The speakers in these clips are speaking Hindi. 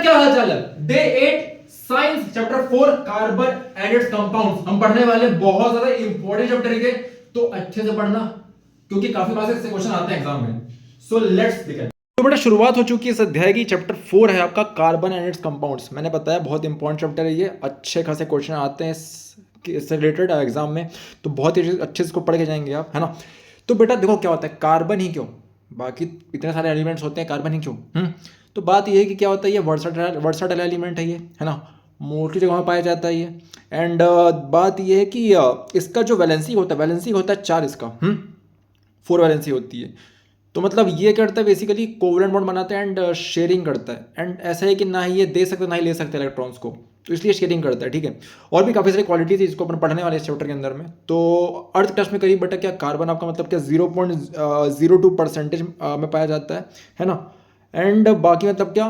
क्या हाल चाल है? Day 8 science chapter 4 carbon and it's compounds हम पढ़ने वाले। बहुत ज्यादा इंपॉर्टेंट चैप्टर है, तो अच्छे से पढ़ना क्योंकि काफी बार से क्वेश्चन आते हैं एग्जाम में। So let's begin. तो बेटा शुरुआत हो चुकी है इस अध्याय की। चैप्टर 4 है आपका कार्बन एंड इट्स कंपाउंड्स। मैंने बताया बहुत इंपॉर्टेंट चैप्टर है ये, अच्छे खासे क्वेश्चन आते हैं इससे रिलेटेड एग्जाम में, तो बहुत ही अच्छे से इसको पढ़ के जाएंगे आप, है ना। तो बेटा देखो क्या होता है, कार्बन ही क्यों, बाकी इतने सारे एलिमेंट्स होते हैं, कार्बन ही क्यों? तो बात ये है कि क्या होता है, ये वर्साटाइल एलिमेंट है ये, है ना, मोस्टली जगह में पाया जाता है ये। एंड बात ये है कि इसका जो वैलेंसी होता है 4, इसका 4 वैलेंसी होती है। तो मतलब ये करता है बेसिकली कोवलेंट बॉन्ड बनाता है एंड शेयरिंग करता है। एंड ऐसा है कि ना ही ये दे सकते ना ही ले सकते इलेक्ट्रॉन्स को, तो इसलिए शेयरिंग करता है, ठीक है। और भी काफ़ी सारी क्वालिटीज इसको अपन पढ़ने वाले इस चैप्टर के अंदर में। तो अर्थ क्रस्ट में करीब बेटा क्या कार्बन आपका मतलब क्या 0.02% में पाया जाता है ना। एंड बाकी मतलब क्या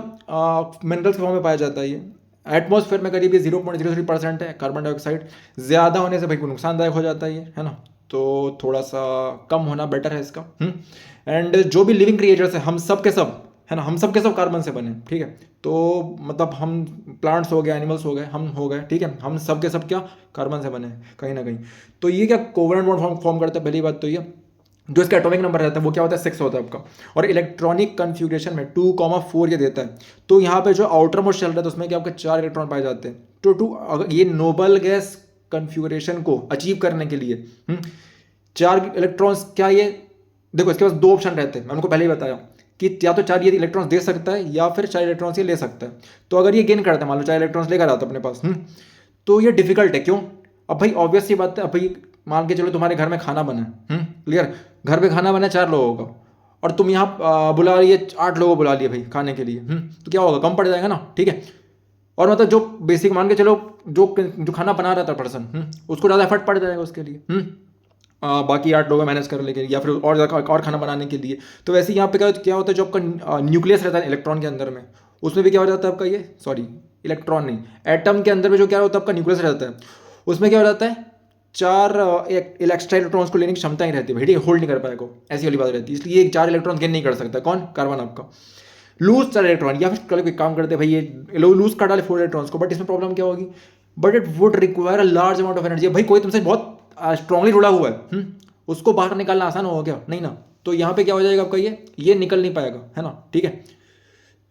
मिनरल्स के फॉर्म में पाया जाता है ये। एटमॉस्फेयर में करीब ये 0.03% है कार्बन डाइऑक्साइड। ज़्यादा होने से भाई को नुकसानदायक हो जाता है ये, है ना। तो थोड़ा सा कम होना बेटर है इसका। एंड जो भी लिविंग क्रिएचर्स है, हम सब के सब, है ना, हम सब के सब कार्बन से बने, ठीक है। तो मतलब हम प्लांट्स हो गए, एनिमल्स हो गए, हम हो गए, ठीक है, हम सब के सब क्या कार्बन से बने कहीं ना कहीं। तो ये क्या कोवलेंट बॉन्ड फॉर्म करता है, पहली बात तो ये। जो इसका एटॉमिक नंबर रहता है वो क्या होता है, 6 होता है आपका। और इलेक्ट्रॉनिक कन्फिग्रेशन में 2,4 ये देता है। तो यहाँ पे जो आउटर मोस्ट शेल रहता है उसमें क्या आपके 4 इलेक्ट्रॉन पाए जाते हैं। तो अगर ये नोबल गैस कन्फिग्रेशन को अचीव करने के लिए 4 इलेक्ट्रॉन्स, क्या ये देखो इसके पास 2 ऑप्शन रहते हैं, मैं उनको पहले ही बताया कि या तो 4 ये इलेक्ट्रॉन्स दे सकता है या फिर 4 इलेक्ट्रॉन्स ये ले सकता है। तो अगर ये गेन करता है, मान लो 4 इलेक्ट्रॉन्स लेकर आता है अपने पास, तो ये डिफिकल्ट है। क्यों? अब भाई ऑब्वियस सी बात है, अब भाई मान के चलो तुम्हारे घर में खाना बना है, क्लियर, घर पे खाना बना 4 लोगों का, और तुम यहाँ बुला रही है 8 लोगों को बुला लिए भाई खाने के लिए, तो क्या होगा, कम पड़ जाएगा ना, ठीक है। और मतलब जो बेसिक मान के चलो जो खाना बना रहा था पर्सन, उसको ज़्यादा एफर्ट पड़ जाएगा उसके लिए, बाकी 8 लोग मैनेज कर लेके या फिर और खाना बनाने के लिए। तो वैसे यहाँ पे क्या होता है, जो आपका न्यूक्लियस रहता है इलेक्ट्रॉन के अंदर में, उसमें भी क्या हो जाता है आपका ये, सॉरी इलेक्ट्रॉन नहीं, एटम के अंदर में जो क्या होता है आपका न्यूक्लियस रहता है, उसमें क्या हो जाता है 4 एक्स्ट्रा इलेक्ट्रॉन्स को लेने की क्षमता ही रहती है भाई, ठीक है, होल्ड नहीं कर पाएगा, ऐसी वाली बात रहती है। इसलिए ये 4 इलेक्ट्रॉन गेन नहीं कर सकता, कौन, कार्बन आपका। लूज 4 इलेक्ट्रॉन, या फिर कल कोई काम करते भाई ये लूज कर डाले 4 इलेक्ट्रॉन्स को, बट इसमें प्रॉब्लम क्या होगी, but it would require a large amount of energy. भाई कोई तुमसे बहुत स्ट्रांगली जुड़ा हुआ है, उसको बाहर निकालना आसान होगा क्या, नहीं ना। तो यहाँ पे क्या हो जाएगा आपका ये निकल नहीं पाएगा, है ना, ठीक है।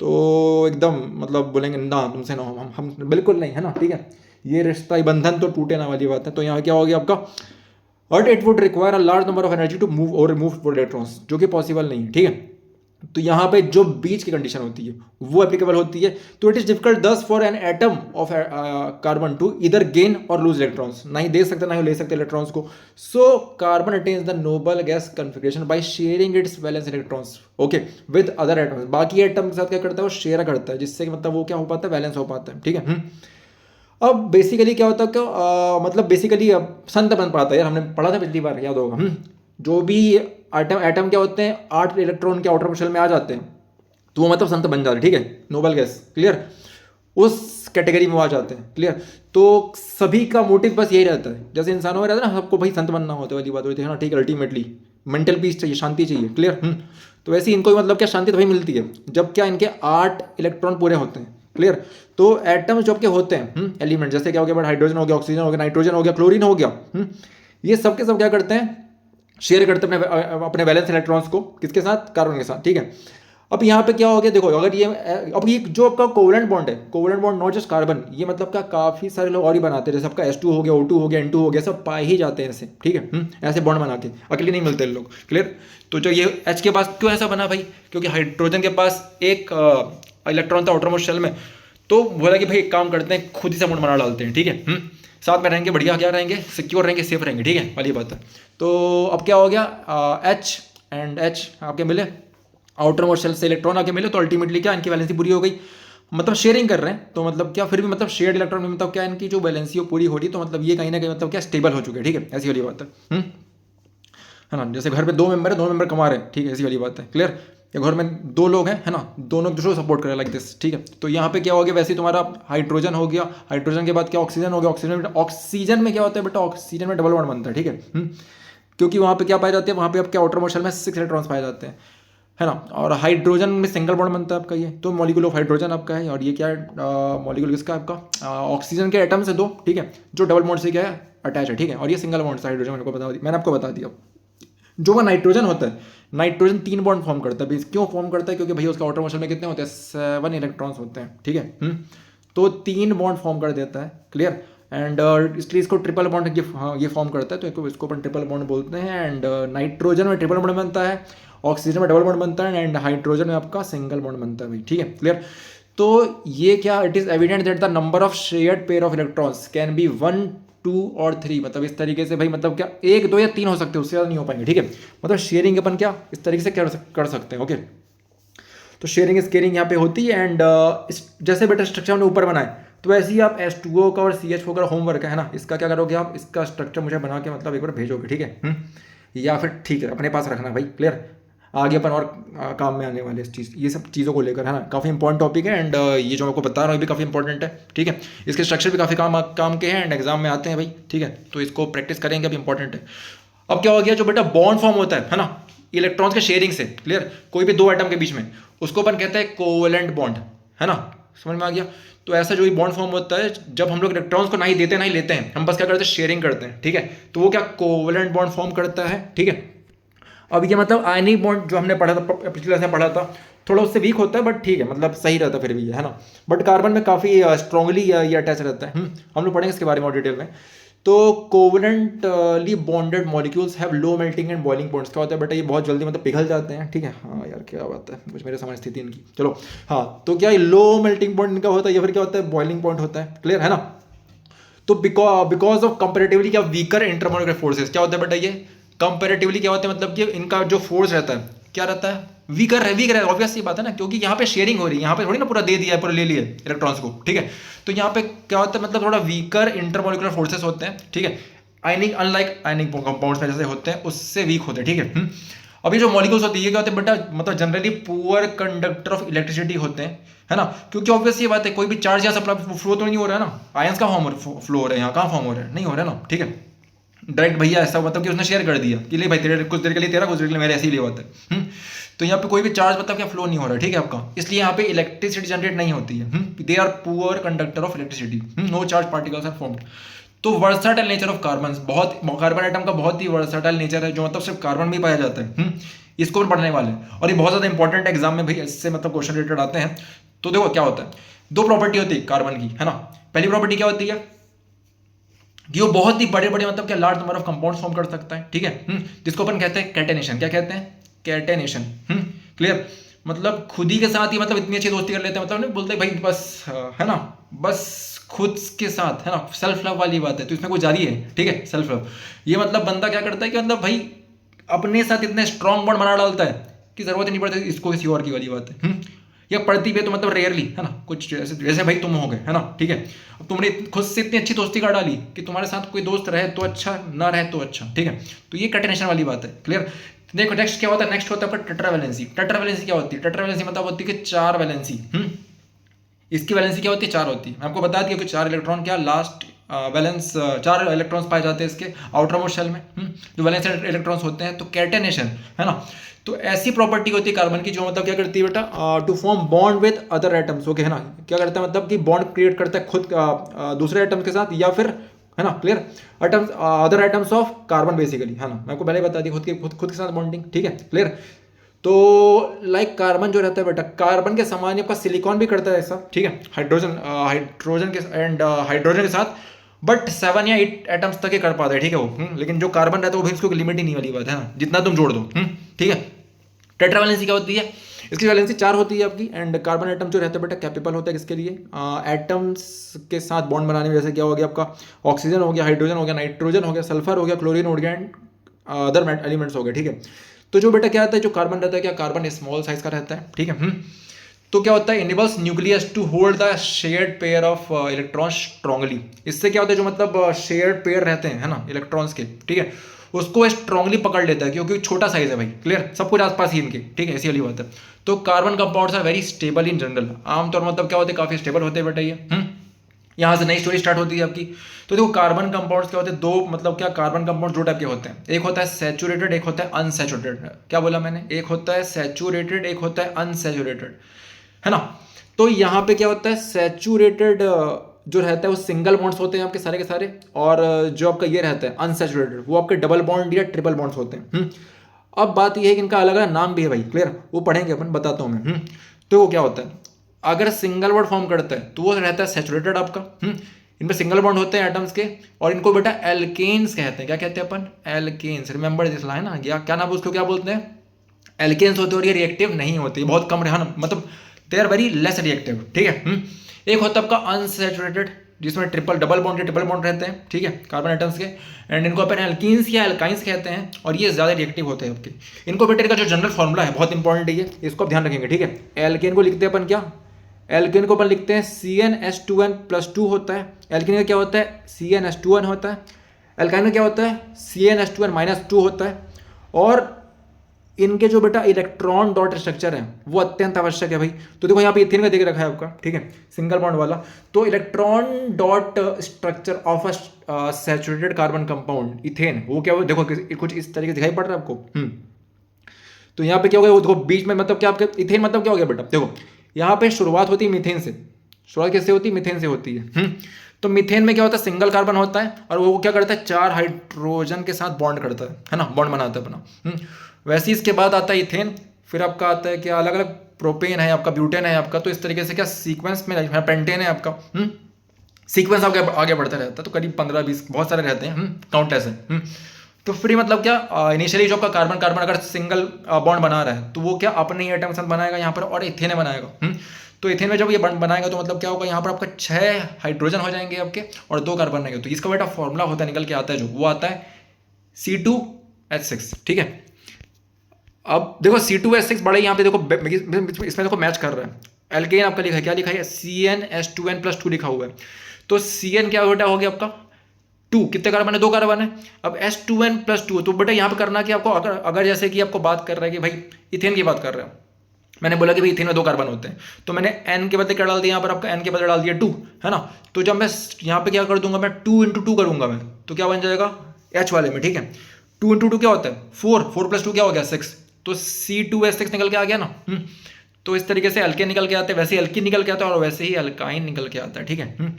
तो एकदम मतलब बोलेंगे ना तुमसे ना हम बिल्कुल नहीं, है ना, ठीक है। ये रिश्ता बंधन तो टूटे ना वाली बात है। तो यहाँ क्या हो गया आपका, but it would require a large number of energy to move और रिमूव 4 इलेक्ट्रॉन्स, जो कि पॉसिबल नहीं है, ठीक है। तो यहाँ पे जो बीच की कंडीशन होती है वो एप्लीकेबल होती है। तो it is difficult thus for an atom of carbon to either gain और लूज इलेक्ट्रॉन्स, ना ही दे सकते ना ही ले सकते इलेक्ट्रॉन्स को। So carbon attains the noble gas configuration by sharing it's valence electrons, okay, with other atoms. बाकी एटम के साथ क्या करता है, वो शेयर करता है, जिससे मतलब वो क्या हो पाता है, बैलेंस हो पाता है, ठीक है। अब बेसिकली क्या होता है, क्या मतलब बेसिकली अब संत बन पाता है यार, हमने पढ़ा था पिछली बार, याद होगा। जो भी एटम क्या होते हैं, 8 इलेक्ट्रॉन के आउटर शेल में आ जाते हैं, तो वो मतलब संत बन जाते हैं, ठीक है, नोबल गैस, क्लियर, उस कैटेगरी में वो आ जाते हैं, क्लियर। तो सभी का मोटिव बस यही रहता है, जैसे इंसानों में रहता है ना, सबको भाई संत बनना होता है वाली बात होती है ना, ठीक है, अल्टीमेटली मेंटल पीस चाहिए, शांति चाहिए, क्लियर। तो वैसे इनको भी मतलब क्या शांति तो भाई मिलती है जब क्या इनके 8 इलेक्ट्रॉन पूरे होते हैं, क्लियर। तो एटम्स जो आपके होते हैं एलिमेंट, जैसे क्या हो गया, हाइड्रोजन हो गया, ऑक्सीजन हो गया, नाइट्रोजन हो गया, क्लोरीन हो गया, ये सब के सब क्या करते हैं, शेयर करते हैं अपने वैलेंस इलेक्ट्रॉन्स को, किसके साथ, कार्बन के साथ, ठीक है। अब यहाँ पे क्या हो गया, देखो अगर ये अब ये जो आपका कोवलेंट बॉन्ड है, covalent bond not just carbon, ये मतलब क्या काफी सारे लोग और ही बनाते हैं, जैसे आपका H2 हो गया, O2 हो गया, N2 हो गया, सब पाए ही जाते हैं ऐसे, ठीक है, ऐसे बॉन्ड बना के, अकेले नहीं मिलते लोग, क्लियर। तो जो ये H के पास क्यों ऐसा बना भाई, क्योंकि हाइड्रोजन के पास एक इलेक्ट्रॉन था आउटर मोस्ट शेल में, तो बोला कि भाई एक काम करते हैं, खुद ही से बॉन्ड बना डालते हैं, ठीक है, साथ में रहेंगे, बढ़िया क्या रहेंगे, सिक्योर रहेंगे, सेफ रहेंगे, ठीक है, वाली बात है। तो अब क्या हो गया, H एंड H आपके मिले, आउटर मोस्ट शेल से इलेक्ट्रॉन आके मिले, तो अल्टीमेटली क्या इनकी वैलेंसी पूरी हो गई, मतलब शेयरिंग कर रहे हैं, तो मतलब क्या फिर भी मतलब शेयर्ड इलेक्ट्रॉन में मतलब क्या इनकी जो वैलेंसी वो पूरी हो रही, तो मतलब ये कहीं ना कहीं मतलब क्या स्टेबल हो चुके हैं, ठीक है, ऐसी वाली बात है ना। जैसे घर पे 2 मेंबर है, 2 मेंबर कमा रहे हैं, ठीक है, ऐसी वाली बात है, क्लियर। या घर में 2 लोग हैं, है ना, दोनों एक दूसरे को सपोर्ट करें लाइक दिस, ठीक है। तो यहाँ पे क्या हो गया, वैसे ही तुम्हारा हाइड्रोजन हो गया, हाइड्रोजन के बाद क्या ऑक्सीजन हो गया, ऑक्सीजन में क्या होता है बेटा, ऑक्सीजन में डबल बॉन्ड बनता है, ठीक है, क्योंकि वहाँ पे क्या पाए जाते हैं, वहाँ पे आपके आउटर मोस्ट शेल में 6 इलेक्ट्रॉन्स पाए जाते हैं। है ना। और हाइड्रोजन में सिंगल बॉन्ड बनता है आपका ये, तो मॉलिक्यूल ऑफ हाइड्रोजन आपका है। और ये क्या है, मॉलिक्यूल किसका है आपका, ऑक्सीजन के एटम से दो, ठीक है, जो डबल बॉन्ड से क्या है अटैच है, ठीक है। और ये सिंगल बॉन्ड से हाइड्रोजन मैंने आपको बता दिया। जो वो नाइट्रोजन होता है, नाइट्रोजन 3 बॉन्ड फॉर्म करता है। क्यों फॉर्म करता है, क्योंकि भैया उसका आउटर मोशन में कितने होते हैं, 7 इलेक्ट्रॉन्स होते हैं, ठीक है। तो 3 बॉन्ड फॉर्म कर देता है, क्लियर। एंड इसलिए इसको ट्रिपल बॉन्ड ये फॉर्म करता है, तो इसको अपन ट्रिपल बॉन्ड बोलते हैं। एंड नाइट्रोजन में ट्रिपल बॉन्ड बनता है, ऑक्सीजन में डबल बॉन्ड बनता है, एंड हाइड्रोजन में आपका सिंगल बॉन्ड बनता है भाई, ठीक है, क्लियर। तो ये क्या, it is evident that the number of shared pair of electrons can be 1, 2 और 3, मतलब इस तरीके से भाई, मतलब क्या 1, 2 या 3 हो सकते हैं, उससे ज़्यादा नहीं हो पाएंगे, ठीक है। मतलब शेयरिंग अपन क्या इस तरीके से कर सकते हैं, ओके। तो शेयरिंग स्केयरिंग यहाँ पे होती है। एंड जैसे बेटा स्ट्रक्चर हमने ऊपर बनाए, तो ऐसे ही आप H2O का और CH4 का होमवर्क है ना, इसका क्या करोगे आप, इसका स्ट्रक्चर मुझे बना के मतलब एक बार भेजोगे, ठीक है। या फिर ठीक है अपने पास रखना भाई, क्लियर। आगे अपन और काम में आने वाले इस चीज़, ये सब चीज़ों को लेकर, है ना, काफ़ी इंपॉर्टेंट टॉपिक है। एंड ये जो मैं आपको बता रहा हूँ ये भी काफ़ी इंपॉर्टेंट है, ठीक है। इसके स्ट्रक्चर भी काफ़ी काम के हैं, एंड एग्जाम में आते हैं भाई, ठीक है। तो इसको प्रैक्टिस करेंगे, अभी इंपॉर्टेंट है। अब क्या हो गया, जो बेटा बॉन्ड फॉर्म होता है ना इलेक्ट्रॉन्स के शेयरिंग से, क्लियर, कोई भी 2 एटम के बीच में, उसको अपन कहते हैं कोवेलेंट बॉन्ड, है ना, समझ में आ गया। तो ऐसा जो भी बॉन्ड फॉर्म होता है, जब हम लोग इलेक्ट्रॉन्स को ना ही देते ना ही लेते हैं, हम बस क्या करते हैं, शेयरिंग करते हैं, ठीक है। तो वो क्या कोवेलेंट बॉन्ड फॉर्म करता है, ठीक है। अब ये मतलब आयनिक बॉन्ड जो हमने पढ़ा था पिछले क्लास में पढ़ा था, थोड़ा उससे वीक होता है, बट ठीक है, मतलब सही रहता है फिर भी, है ना। बट कार्बन में काफ़ी स्ट्रांगली ये अटैच रहता है। हम लोग पढ़ेंगे इसके बारे में और डिटेल में। तो covalently bonded molecules have low melting and boiling points. क्या होता है बेटा, ये बहुत जल्दी मतलब पिघल जाते हैं, ठीक है। हाँ यार क्या बात है, कुछ मेरे समझ स्थिति इनकी, चलो। हाँ, तो क्या लो मेल्टिंग पॉइंट इनका होता है, या फिर क्या होता है, बॉइलिंग पॉइंट होता है, क्लियर है ना। तो बिकॉज ऑफ कंपेरेटिवली क्या वीकर इंटरमोलिकुलर फोर्सेस, क्या होता है बेटा, ये कंपेरेटिवली क्या होता है, मतलब कि इनका जो फोर्स रहता है क्या रहता है, वीकर है, ऑब्वियस सी बात है ना, क्योंकि यहाँ पे शेयरिंग हो रही है, यहाँ पे थोड़ी ना पूरा दे दिया है, पूरा ले लिया इलेक्ट्रॉन्स को, ठीक है। तो यहाँ पे क्या होता है, मतलब थोड़ा वीकर इंटरमोलिकुलर फोर्सेस होते हैं, ठीक है। आयनिक अनलाइक आयनिक कंपाउंड्स में जैसे होते हैं उससे वीक होते हैं, ठीक है। अभी जो मॉलिक्यूल्स होती है क्या होते हैं बेटा, मतलब generally poor conductor of electricity होते हैं, है ना। क्योंकि ऑब्वियस ये बात है, कोई भी चार्ज या सप्लाई फ्लो तो नहीं हो रहा है ना, आयंस का फ्लो हो रहा है, यहाँ कहाँ फॉर्म हो रहा है, नहीं हो रहा है ना, ठीक है। डायरेक्ट भैया ऐसा मतलब कि उसने शेयर कर दिया कि ले भाई तेरे कुछ देर के लिए तेरा, कुछ देर के लिए मेरे, ऐसी ही बात है। तो यहाँ पे कोई भी चार्ज मतलब क्या फ्लो नहीं हो रहा है, ठीक है आपका, इसलिए यहाँ पे इलेक्ट्रिसिटी जनरेट नहीं होती है। They are poor conductor of electricity, no charge particles are formed. तो वर्सटाइल नेचर ऑफ कार्बन, बहुत कार्बन आइटम का बहुत ही वर्सटाइल नेचर है, जो मतलब सिर्फ कार्बन में पाया जाता है। इसको भी पढ़ने वाले हैं, और ये बहुत ज़्यादा इंपॉर्टेंट एग्जाम में भाई, इससे मतलब क्वेश्चन रिलेटेड आते हैं। तो देखो क्या होता है, 2 प्रॉपर्टी होती है कार्बन की, है ना। पहली प्रॉपर्टी क्या होती है कि वो बहुत ही बड़े बड़े मतलब क्या large number of compounds form कर सकता है, ठीक है। जिसको अपन कहते हैं कैटेनेशन, क्या कहते हैं, कैटेनेशन, क्लियर। मतलब खुद ही के साथ ही मतलब इतनी अच्छी दोस्ती कर लेते हैं, मतलब नहीं बोलते भाई बस, है ना, बस खुद के साथ, है ना, सेल्फ लव वाली बात है। तो इसमें कुछ जारी है, ठीक है, सेल्फ लव। ये मतलब बंदा क्या करता है कि मतलब भाई अपने साथ इतने स्ट्रॉन्ग बॉन्ड बना डालता है कि जरूरत ही नहीं पड़ती इसको किसी और की वाली बात है। या पड़ती भी है तो मतलब रेयरली, है ना, कुछ जैसे भाई तुम हो गए, है ना, ठीक है। अब तुमने खुद से इतनी अच्छी दोस्ती कर डाली कि तुम्हारे साथ कोई दोस्त रहे तो अच्छा, ना रहे तो अच्छा, ठीक है। तो ये कैटेनेशन वाली बात है, क्लियर। देखो नेक्स्ट क्या होता है, नेक्स्ट होता है आपका टेट्रावैलेंसी। टेट्रावैलेंसी क्या होती है, टेट्रावैलेंसी मतलब होती है कि 4 वैलेंसी। इसकी वैलेंसी क्या होती है, 4 होती है। मैं आपको बता दिया कि 4 इलेक्ट्रॉन क्या लास्ट वैलेंस 4 इलेक्ट्रॉन्स पाए जाते हैं इसके आउटर मोस्ट शेल में, जो वैलेंस इलेक्ट्रॉन्स होते हैं। तो कैटेनेशन, है ना, तो ऐसी प्रॉपर्टी होती है कार्बन की जो मतलब क्या करती है बेटा, to form bond with other atoms, okay, है ना। क्या करता है मतलब कि बॉन्ड क्रिएट करता है खुद दूसरे एटम्स के साथ, या फिर, है ना, clear, atoms other atoms of carbon basically, है ना। मैं आपको पहले बता दी खुद के साथ बॉन्डिंग, ठीक है, क्लियर। तो लाइक कार्बन जो रहता है बेटा, कार्बन के समान आपका सिलिकॉन भी करता है ऐसा, ठीक है, हाइड्रोजन के साथ, बट 7 या 8 एटम्स तक ही कर पाता है, ठीक है वो। लेकिन जो कार्बन रहता है वो भी उसको लिमिट ही नहीं वाली बात है ना, जितना तुम जोड़ दो, ठीक है। टेट्रावैलेंसी क्या होती है, इसकी वैलेंसी 4 होती है आपकी। एंड कार्बन एटम जो रहता है बेटा कैपेबल होता है किसके लिए, एटम्स के साथ बॉन्ड बनाने में। जैसे क्या हो गया आपका, ऑक्सीजन हो गया, हाइड्रोजन हो गया, नाइट्रोजन हो गया, सल्फर हो गया, क्लोरीन हो गया, एंड अदर एलिमेंट्स हो गए, ठीक है। तो जो बेटा क्या आता है, जो कार्बन रहता है, क्या कार्बन स्मॉल साइज का रहता है, ठीक है। तो क्या होता है, enables nucleus to hold the shared pair of electrons strongly. इससे क्या होता है, जो मतलब शेयर्ड पेयर रहते हैं, है ना, इलेक्ट्रॉन्स के, ठीक है, उसको स्ट्रांगली पकड़ लेता है, क्योंकि छोटा साइज है भाई, क्लियर, सब कुछ आसपास ही इनके, ठीक है, ऐसी वाली बात है। तो carbon compounds are very stable in general, आमतौर मतलब क्या होते हैं, काफी स्टेबल होते हैं बेटा ये। यहाँ से नई स्टोरी स्टार्ट होती है आपकी। तो देखो कार्बन कंपाउंड्स क्या होते हैं, दो मतलब क्या कार्बन कंपाउंड दो टाइप के होते हैं, एक होता है सैचुरेटेड, एक होता है अनसैचुरेटेड। क्या बोला मैंने, एक होता है सैचुरेटेड, एक होता है अनसैचुरेटेड, है ना। तो यहाँ पे क्या होता है, सैचुरेटेड जो रहता है वो सिंगल बॉन्ड्स होते हैं आपके सारे के सारे, और जो आपका ये रहता है अनसैचुरेटेड वो आपके डबल बॉन्ड या ट्रिपल बॉन्ड्स होते हैं। अब बात यह है कि इनका अलग अलग नाम भी है भाई, क्लियर, वो पढ़ेंगे अपन, बताता हूँ मैं। तो वो क्या होता है, अगर सिंगल बॉन्ड फॉर्म करता है तो वो रहता है सैचुरेटेड आपका। इनमें सिंगल बॉन्ड होते हैं एटम्स के, और इनको बेटा एल्केन्स कहते हैं। क्या कहते हैं अपन, एल्केन्स। रिमेंबर दिस लाइन ना, क्या नाम उसको क्या बोलते हैं, एल्केन्स होते हैं। और ये रिएक्टिव नहीं होती, बहुत कम रहना, मतलब they are very less reactive, ठीक है। एक होता है आपका अनसैचुरेटेड, जिसमें ट्रिपल डबल बॉन्ड या ट्रिपल बॉन्ड रहते हैं, ठीक है, कार्बन एटम्स के, एंड इनको अपन एल्कीन्स या एल्काइंस कहते हैं, और ये ज़्यादा रिएक्टिव होते हैं आपके। इनको बेटे का जो जनरल फॉर्मूला है बहुत इंपॉर्टेंट है ये, इसको आप ध्यान रखेंगे, ठीक है। एल्केन को लिखते हैं अपन क्या, एल्केन को अपन लिखते हैं CnH2n+2 होता है। एल्केन का क्या होता है, CnH2n होता है। एल्काइन का क्या होता है, CnH2n-2 होता है। और इनके जो बेटा इलेक्ट्रॉन डॉट स्ट्रक्चर है वो अत्यंत आवश्यक है भाई। तो देखो यहाँ पे इथेन का देख रखा है आपका, ठीक है, सिंगल बॉन्ड वाला। तो electron dot structure of a saturated carbon compound ethane, वो क्या हो, देखो कुछ इस तरीके से दिखाई पड़ रहा है आपको। तो यहाँ पे क्या हो गया, वो देखो बीच में, मतलब क्या आपके इथेन मतलब क्या हो गया बेटा, देखो यहाँ पे शुरुआत होती है मीथेन से। शुरुआत कैसे होती है, मीथेन से होती है। तो मीथेन में क्या होता है, सिंगल कार्बन होता है, और वो क्या करता है, 4 हाइड्रोजन के साथ बॉन्ड करता है ना, बॉन्ड बनाता है अपना। वैसे इसके बाद आता है इथेन, फिर आपका आता है क्या, अलग अलग प्रोपेन है आपका, ब्यूटेन है आपका। तो इस तरीके से क्या सीक्वेंस में पेंटेन है आपका, सीक्वेंस आगे बढ़ता रहता है। तो करीब 15-20 बहुत सारे रहते हैं, काउंटलेस है। तो फिर मतलब क्या, इनिशियली जो आपका कार्बन कार्बन अगर सिंगल बॉन्ड बना रहा है तो वो क्या अपने ही एटम के साथ बनाएगा यहाँ पर, और इथेन बनाएगा। तो इथेन में जब ये बॉन्ड बनाएगा तो मतलब क्या होगा, यहाँ पर आपका 6 हाइड्रोजन हो जाएंगे आपके, और 2 कार्बन रहेंगे। तो इसका बेटा फॉर्मूला होता है, निकल के आता है जो, वो आता है C2H6, ठीक है। अब देखो C2H6 बड़े यहाँ पे देखो इसमें देखो मैच कर रहा है। एल्केन आपका लिखा है, क्या लिखा है, CnH2n+2 लिखा हुआ है। तो Cn क्या बेटा हो गया आपका 2, कितने कार्बन है, 2 कार्बन है। अब H2n+2, तो बेटा यहाँ पे करना कि आपको अगर जैसे कि आपको बात कर रहा है कि भाई इथेन की बात कर रहे हो, मैंने बोला कि भाई इथेन में 2 कार्बन होते हैं, तो मैंने n के बदले क्या डाल दिया यहाँ पर, आपका n के बदले डाल दिया 2, है ना। तो जब मैं यहाँ पे क्या कर दूंगा, मैं 2 × 2 करूंगा मैं, तो क्या बन जाएगा H वाले में, ठीक है। 2 × 2 क्या होता है 4, 4+2 क्या हो गया 6, तो C2H6 निकल के आ गया ना। तो इस तरीके से एल्केन निकल के आते हैं, वैसे ही एल्कीन निकल के आता है, और वैसे ही एल्काइन निकल के आता है, ठीक है।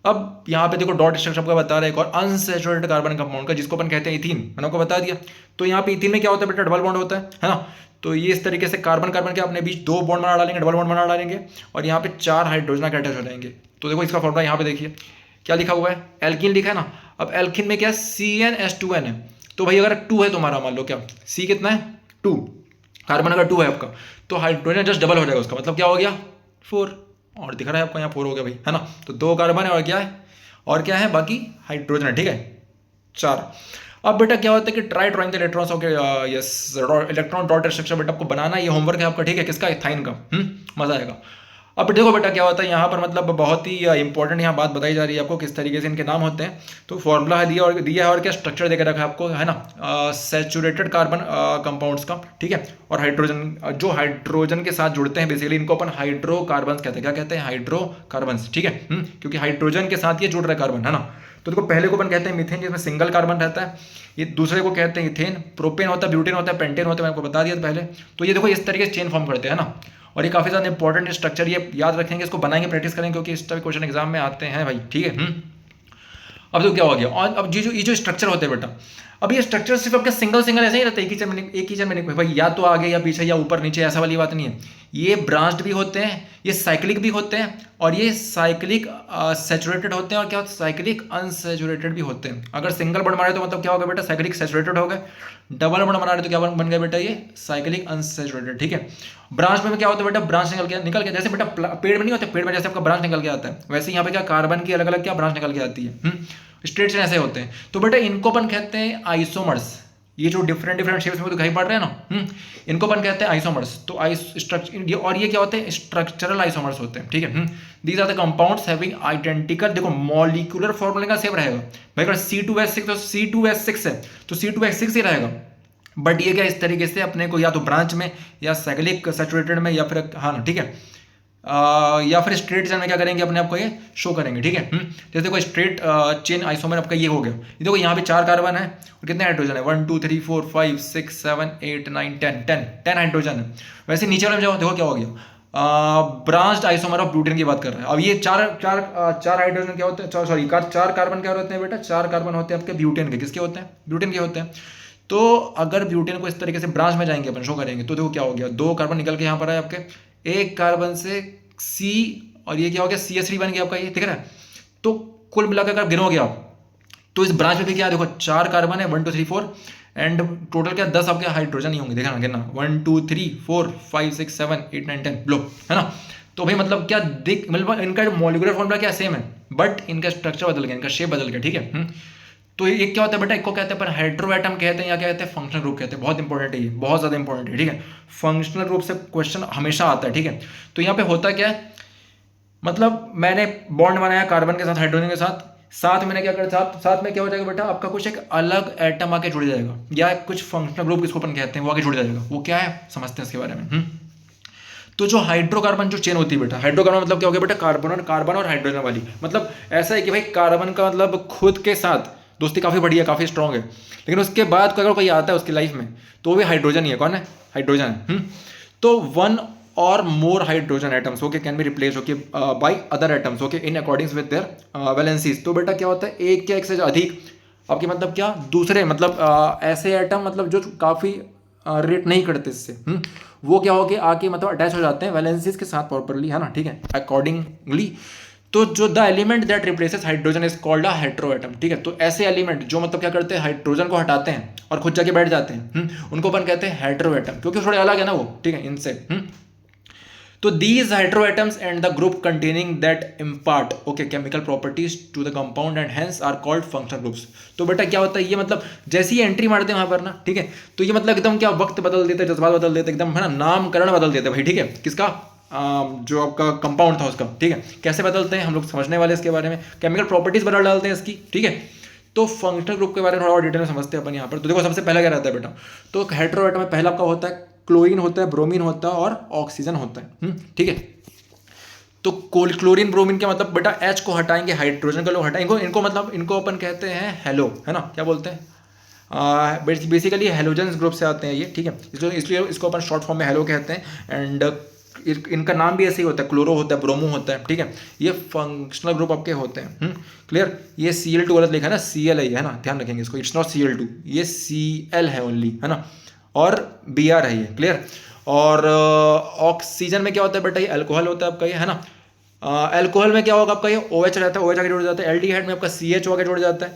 अब यहाँ पे देखो डॉट स्ट्रक्चर आपका बता रहा है एक और अनसैचुरेटेड कार्बन कंपाउंड का, जिसको अपन कहते हैं इथीन, मैंने आपको बता दिया। तो यहाँ पे इथीन में क्या होता है बेटा, डबल बॉन्ड होता है ना। तो ये इस तरीके से कार्बन कार्बन के अपने बीच 2 बॉन्ड बना डालेंगे, डबल बॉन्ड बना डालेंगे, और यहाँ पे 4 हाइड्रोजन के अटैच हो जाएंगे। तो देखो इसका फॉर्मूला यहाँ पे देखिए क्या लिखा हुआ है, एल्कीन लिखा है ना। अब एल्कीन में क्या CnH2n है, तो भाई अगर 2 है तुम्हारा, मान लो क्या C कितना है 2, कार्बन अगर 2 है आपका, तो हाइड्रोजन जस्ट डबल हो जाएगा उसका, मतलब क्या हो गया 4, और दिख रहा है आपको यहाँ 4 हो गया भाई, है ना। तो 2 कार्बन है, और क्या है बाकी हाइड्रोजन है, ठीक है 4। अब बेटा क्या होता है कि try drawing the electrons of yes electron dot structure बेटा आपको बनाना, ये होमवर्क है आपका, ठीक है, किसका, इथाइन का। मजा आएगा। अब देखो बेटा क्या होता है यहाँ पर, मतलब बहुत ही इंपॉर्टेंट यहाँ बात बताई जा रही है आपको, किस तरीके से इनके नाम होते हैं। तो फॉर्मूला है दिया है, और क्या स्ट्रक्चर देकर रखा है आपको, है ना, सैचुरेटेड कार्बन कंपाउंड्स का, ठीक है। और हाइड्रोजन, जो हाइड्रोजन के साथ जुड़ते हैं बेसिकली, इनको अपन हाइड्रोकार्बन्स कहते हैं। क्या कहते हैं, हाइड्रोकार्बन्स, ठीक है। क्योंकि हाइड्रोजन के साथ ये जुड़ रहा है कार्बन, है ना। तो देखो पहले को अपन कहते हैं मीथेन, जिसमें सिंगल कार्बन रहता है। ये दूसरे को कहते हैं इथेन, प्रोपेन होता है, ब्यूटेन होता है, पेंटेन होता है, मैंने आपको बता दिया था पहले। तो ये देखो इस तरीके से चेन फॉर्म करते हैं ना, और ये काफ़ी ज़्यादा इंपॉर्टेंट स्ट्रक्चर, ये याद रखेंगे, इसको बनाएंगे, प्रैक्टिस करेंगे, क्योंकि इस टाइप क्वेश्चन एग्जाम में आते हैं भाई, ठीक है। अब तो क्या हो गया, और अब ये जो स्ट्रक्चर होते हैं बेटा, अब ये स्ट्रक्चर सिर्फ आपके सिंगल ऐसे ही रहता है, एक ही चैन में भाई, या तो आगे या पीछे या ऊपर नीचे, ऐसा वाली बात नहीं है। ये ब्रांच्ड भी होते हैं, ये साइक्लिक भी होते हैं, और ये साइक्लिक सैचुरेटेड होते हैं, और क्या होता है साइक्लिक अनसैचुरेटेड भी होते हैं। अगर सिंगल बॉन्ड बना रहे तो मतलब क्या होगा बेटा, साइक्लिक सैचुरेटेड हो गए। डबल बॉन्ड बना रहे तो क्या बन गया बेटा, ये साइक्लिक अनसैचुरेटेड, ठीक है। ब्रांच में क्या होता है बेटा, ब्रांच निकल गया, जैसे बेटा पेड़ में नहीं होते, पेड़ में जैसे आपका ब्रांच निकल के आता है, वैसे यहाँ पे क्या कार्बन की अलग अलग क्या ब्रांच निकल के आती है, स्ट्रेट चेन ऐसे होते हैं। तो बेटा इनको अपन कहते हैं आइसोमर्स, ये जो डिफरेंट शेप्स में दिखाई पड़ रहे हैं ना, इनको अपन कहते हैं आइसोमर्स। तो स्ट्रक्चर, और ये क्या होते हैं, स्ट्रक्चरल आइसोमर्स होते हैं, ठीक है। These are the compounds having identical, देखो मॉलिक्यूलर फॉर्मूले का सेम रहेगा भाई। अगर C2H6 तो C2H6 है तो C2H6 ही रहेगा, बट ये क्या इस तरीके से अपने को या तो ब्रांच में या साइक्लिक सैचुरेटेड में या फिर, हाँ ना, ठीक है, या फिर स्ट्रेट चेन में क्या करेंगे, अपने आप को ये शो करेंगे, ठीक है। जैसे कोई स्ट्रेट चेन आइसोमर आपका ये हो गया, ये देखो यहाँ पे 4 कार्बन है और कितने हाइड्रोजन है, 1 2 3 4 5 6 7 8 9 10 हाइड्रोजन है। वैसे नीचे वाले में देखो क्या हो गया, ब्रांच्ड आइसोमर ऑफ ब्यूटेन की बात कर रहे हैं। अब ये चार हाइड्रोजन क्या होते हैं, सॉरी 4 कार्बन क्या होते हैं बेटा, 4 कार्बन होते हैं आपके ब्यूटेन के। किसके होते हैं, ब्यूटेन के होते हैं। तो अगर ब्यूटेन को इस तरीके से ब्रांच में जाएंगे अपन, शो करेंगे, तो देखो क्या हो गया, 2 कार्बन निकल के यहाँ पर आए आपके, एक कार्बन से C और ये क्या हो गया, CH3 बन गया आपका, ये दिख रहा है। तो कुल मिलाकर अगर गिनोगे आप, तो इस ब्रांच में भी क्या देखो 4 कार्बन है, 1 2 3 4 एंड टोटल क्या 10 आपके हाइड्रोजन ही होंगे, देखना गिनना 1 2 3 4 5 6 7 8 9 10 लो, है ना। तो भाई मतलब क्या देख, मतलब इनका जो मॉलिक्यूलर फॉर्मूला क्या सेम है, बट इनका स्ट्रक्चर बदल गया, इनका शेप बदल गया, ठीक है। तो ये क्या होता है बेटा, एक को कहते हैं अपन हेटेरो एटम कहते हैं, या क्या कहते हैं फंक्शनल ग्रुप कहते हैं। बहुत इंपॉर्टेंट है ये, बहुत ज्यादा इंपॉर्टेंट है, ठीक है। फंक्शनल ग्रुप से क्वेश्चन हमेशा आता है, ठीक है। तो यहाँ पे होता क्या है, मतलब मैंने बॉन्ड बनाया कार्बन के साथ हाइड्रोजन के साथ मैंने क्या कर, साथ में क्या हो जाएगा बेटा, आपका कुछ एक अलग एटम आके जुड़ जाएगा, या कुछ फंक्शनल ग्रुप जिसको अपन कहते हैं वो आके जुड़ जाएगा। वो क्या है समझते हैं इसके बारे में। तो जो हाइड्रोकार्बन जो चेन होती है बेटा, हाइड्रोकार्बन मतलब क्या हो गया बेटा, कार्बन और हाइड्रोजन वाली। मतलब ऐसा है कि भाई कार्बन का मतलब खुद के साथ दोस्ती काफी बढ़िया, काफी स्ट्रांग है, लेकिन उसके बाद अगर कोई आता है उसकी लाइफ में, तो वो भी हाइड्रोजन ही है। कौन है, हाइड्रोजन है। तो 1 or more hydrogen atoms okay can be replaced okay by other atoms okay in accordance with their valencies। तो बेटा क्या होता है, एक या एक से अधिक आपके मतलब क्या दूसरे मतलब ऐसे एटम मतलब जो काफी रेट नहीं करते इससे, वो क्या हो गया आके मतलब अटैच हो जाते हैं वैलेंसीज के साथ प्रॉपरली, है ना, ठीक है, अकॉर्डिंगली। तो जो the element that replaces hydrogen is called a hetero atom, ठीक है। तो ऐसे एलिमेंट जो मतलब क्या करते हैं, हाइड्रोजन को हटाते हैं और खुद जाके बैठ जाते हैं, उनको अपन कहते हैं हेटेरो एटम, क्योंकि थोड़े अलग है ना वो, ठीक है, इनसे। तो these heteroatoms and the group containing that impart okay chemical properties to the compound and hence are called functional groups। तो बेटा क्या होता है, ये मतलब जैसे ही एंट्री मारते हैं वहां पर ना, ठीक है, तो ये मतलब एकदम क्या वक्त बदल देते, जज्बात बदल देते एकदम, है ना, नामकरण बदल देते भाई, ठीक है, किसका, जो आपका कंपाउंड था उसका, ठीक है। कैसे बदलते हैं हम लोग समझने वाले इसके बारे में, केमिकल प्रॉपर्टीज बदल डालते हैं इसकी, ठीक है। तो फंक्शनल ग्रुप के बारे में थोड़ा और डिटेल में समझते हैं अपन यहाँ पर। तो देखो सबसे पहला क्या रहता है बेटा, तो हेटेरोएटम में पहला आपका होता है क्लोरीन होता है, ब्रोमीन होता है और ऑक्सीजन होता है, ठीक है। तो क्लोरीन ब्रोमीन के मतलब बेटा H को हटाएंगे, हाइड्रोजन को लोग हटाएंगे, इनको मतलब इनको अपन कहते हैं हेलो, है ना, क्या बोलते हैं, बेसिकली हेलोजेंस ग्रुप से आते हैं ये, ठीक है, इसलिए इसको अपन शॉर्ट फॉर्म में हेलो कहते हैं। एंड इनका नाम भी ऐसे ही होता है, क्लोरो होता है, ब्रोमो होता है, ठीक है। ये फंक्शनल ग्रुप आपके होते हैं, क्लियर। ये Cl2 गलत लिखा है ना, Cl है ना, ध्यान रखेंगे इसको, इट्स नॉट Cl2, ये Cl है ओनली, है ना, और Br है ये, क्लियर। और ऑक्सीजन में क्या होता है बेटा, ये अल्कोहल होता है आपका, ये है ना। अल्कोहल में क्या होगा आपका, ये OH रहता है, OH आगे जुड़ जाता है। एल्डिहाइड में आपका CHO आगे जुड़ जाता है।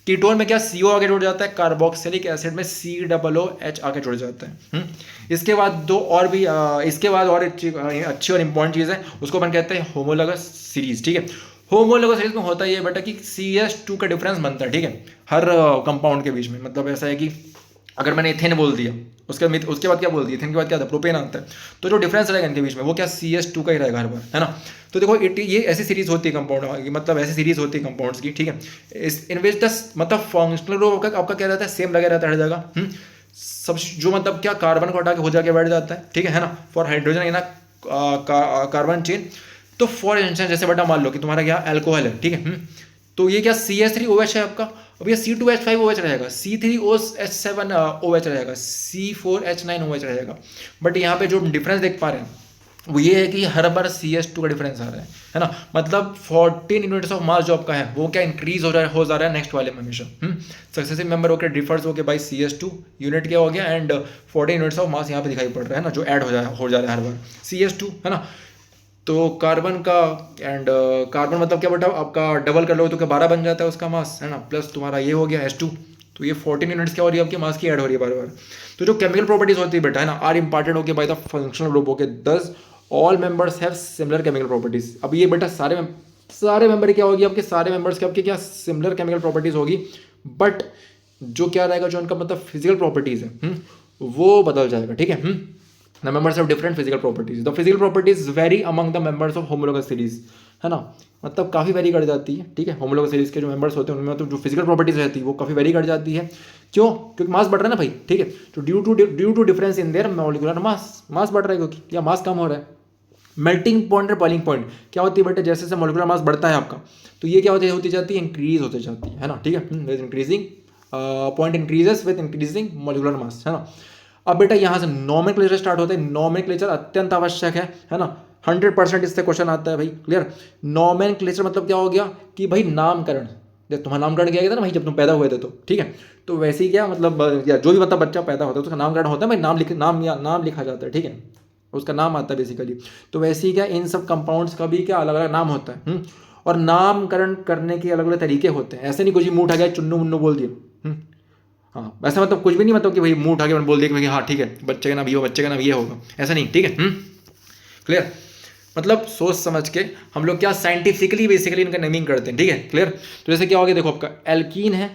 कीटोन में क्या CO आगे जुड़ जाता है, कार्बोक्सिलिक एसिड में COOH आगे जुड़ जाता है। इसके बाद दो और भी इसके बाद और अच्छी और इंपॉर्टेंट चीज़ है, उसको अपन कहते हैं होमोलॉगस सीरीज, ठीक है। होमोलॉगस सीरीज में होता है ये बेटा कि CH2 का डिफरेंस बनता है, ठीक है, हर कंपाउंड के बीच में। मतलब ऐसा है कि अगर मैंने इथेन बोल दिया, उसके बाद क्या बोल दिया, इथेन के बाद क्या था, प्रोपेन आता है, तो जो डिफरेंस रहेगा इनके बीच में वो क्या CH2 का ही रहेगा हर बार, है ना। तो देखो ये ऐसी सीरीज होती है कंपाउंड, मतलब ऐसी सीरीज होती है कंपाउंड्स की, ठीक है। इस इन विच द मतलब फंक्शनल ग्रुप आपका क्या रहता है, सेम लगा रहता है हर जगह, सब जो मतलब क्या कार्बन को हटा के हो जाके बैठ जाता है, ठीक है ना। For hydrogen in carbon chain, तो फॉर इंस्टेंस जैसे बेटा मान लो कि तुम्हारा क्या अल्कोहल है, ठीक है, तो ये क्या CH3OH है आपका, अब ये C2H5OH रहेगा, C3OH7OH रहेगा, C4H9OH रहेगा। बट यहाँ पे जो डिफरेंस देख पा रहे हैं वो ये है कि हर बार CH2 का डिफरेंस आ रहा है ना। मतलब 14 यूनिट्स ऑफ मास जो आपका है वो क्या इंक्रीज हो जा रहा है नेक्स्ट वाले में हमेशा। सक्सेसिव मेंबर होकर डिफर्स होकर बाई CH2 यूनिट क्या हो गया, एंड 14 यूनिट्स ऑफ मास यहाँ पे दिखाई पड़ रहा है ना, जो ऐड हो जा रहा है हर बार CH2, है ना। तो कार्बन का एंड कार्बन मतलब क्या बेटा, आपका डबल कर लो तो क्या 12 बन जाता है उसका मास, है ना, प्लस तुम्हारा ये हो गया H2, तो ये 14 यूनिट्स क्या हो रही है आपकी मास की ऐड हो रही है बार बार। तो जो केमिकल प्रॉपर्टीज होती है बेटा, है ना, आर इंपार्टेड होके बाय द फंक्शनल ग्रुप होके, दस all members have similar chemical properties. अब ये बेटा सारे मेंबर क्या होगी आपके, सारे मेंबर्स के आपके क्या सिमिलर केमिकल प्रॉपर्टीज होगी, बट जो क्या रहेगा, जो उनका मतलब फिजिकल प्रॉपर्टीज है वो बदल जाएगा, ठीक है। The members have different physical properties. The physical properties vary among the members of homologous series, है ना, मतलब काफ़ी वेरी कर जाती है, ठीक है। होमोलॉगस सीरीज के जो मेंबर्स होते हैं उनमें तो जो फिजिकल प्रॉपर्टीज रहती है वो काफ़ी वेरी कर जाती है। क्यों? क्योंकि मास बढ़ रहा है ना भाई, ठीक है। तो due to difference in their molecular mass बढ़ रहा है, क्योंकि या मास कम हो रहा है, मेल्टिंग पॉइंट और बॉइलिंग पॉइंट क्या होती है बेटा, जैसे जैसे मोलिकुलर मास बढ़ता है आपका, तो ये क्या होती जाती है, इंक्रीज होती जाती है ना, ठीक है, with increasing point increases with increasing molecular mass, है ना। अब बेटा यहाँ से नॉमेनक्लेचर स्टार्ट होता है, नॉमेनक्लेचर अत्यंत आवश्यक है ना, 100% इससे क्वेश्चन आता है भाई, क्लियर। नॉमेनक्लेचर मतलब क्या हो गया कि भाई नामकरण, जब तुम्हारा नामकरण किया गया था ना भाई, जब तुम पैदा हुए थे तो, ठीक है, तो वैसे ही क्या मतलब, या जो भी मतलब बच्चा पैदा होता है तो उसका नामकरण होता है भाई, नाम लिखा जाता है, ठीक है, उसका नाम आता है बेसिकली। तो वैसे ही क्या इन सब कंपाउंड्स का भी क्या अलग अलग नाम होता है, और नामकरण करने के अलग अलग तरीके होते हैं, ऐसे नहीं कुछ भी मुंह उठा गया चुन्नू मुन्नू बोल दिया, हाँ वैसा मतलब कुछ भी नहीं, मतलब कि भाई मुंह उठा के मैंने बोल दिया कि भाई हाँ ठीक है बच्चे का नाम ये हो, बच्चे का नाम ये होगा, ऐसा नहीं, ठीक है, क्लियर। मतलब सोच समझ के हम लोग क्या साइंटिफिकली बेसिकली इनका नेमिंग करते हैं, ठीक है, क्लियर। तो जैसे क्या हो गया देखो, आपका एल्कीन है,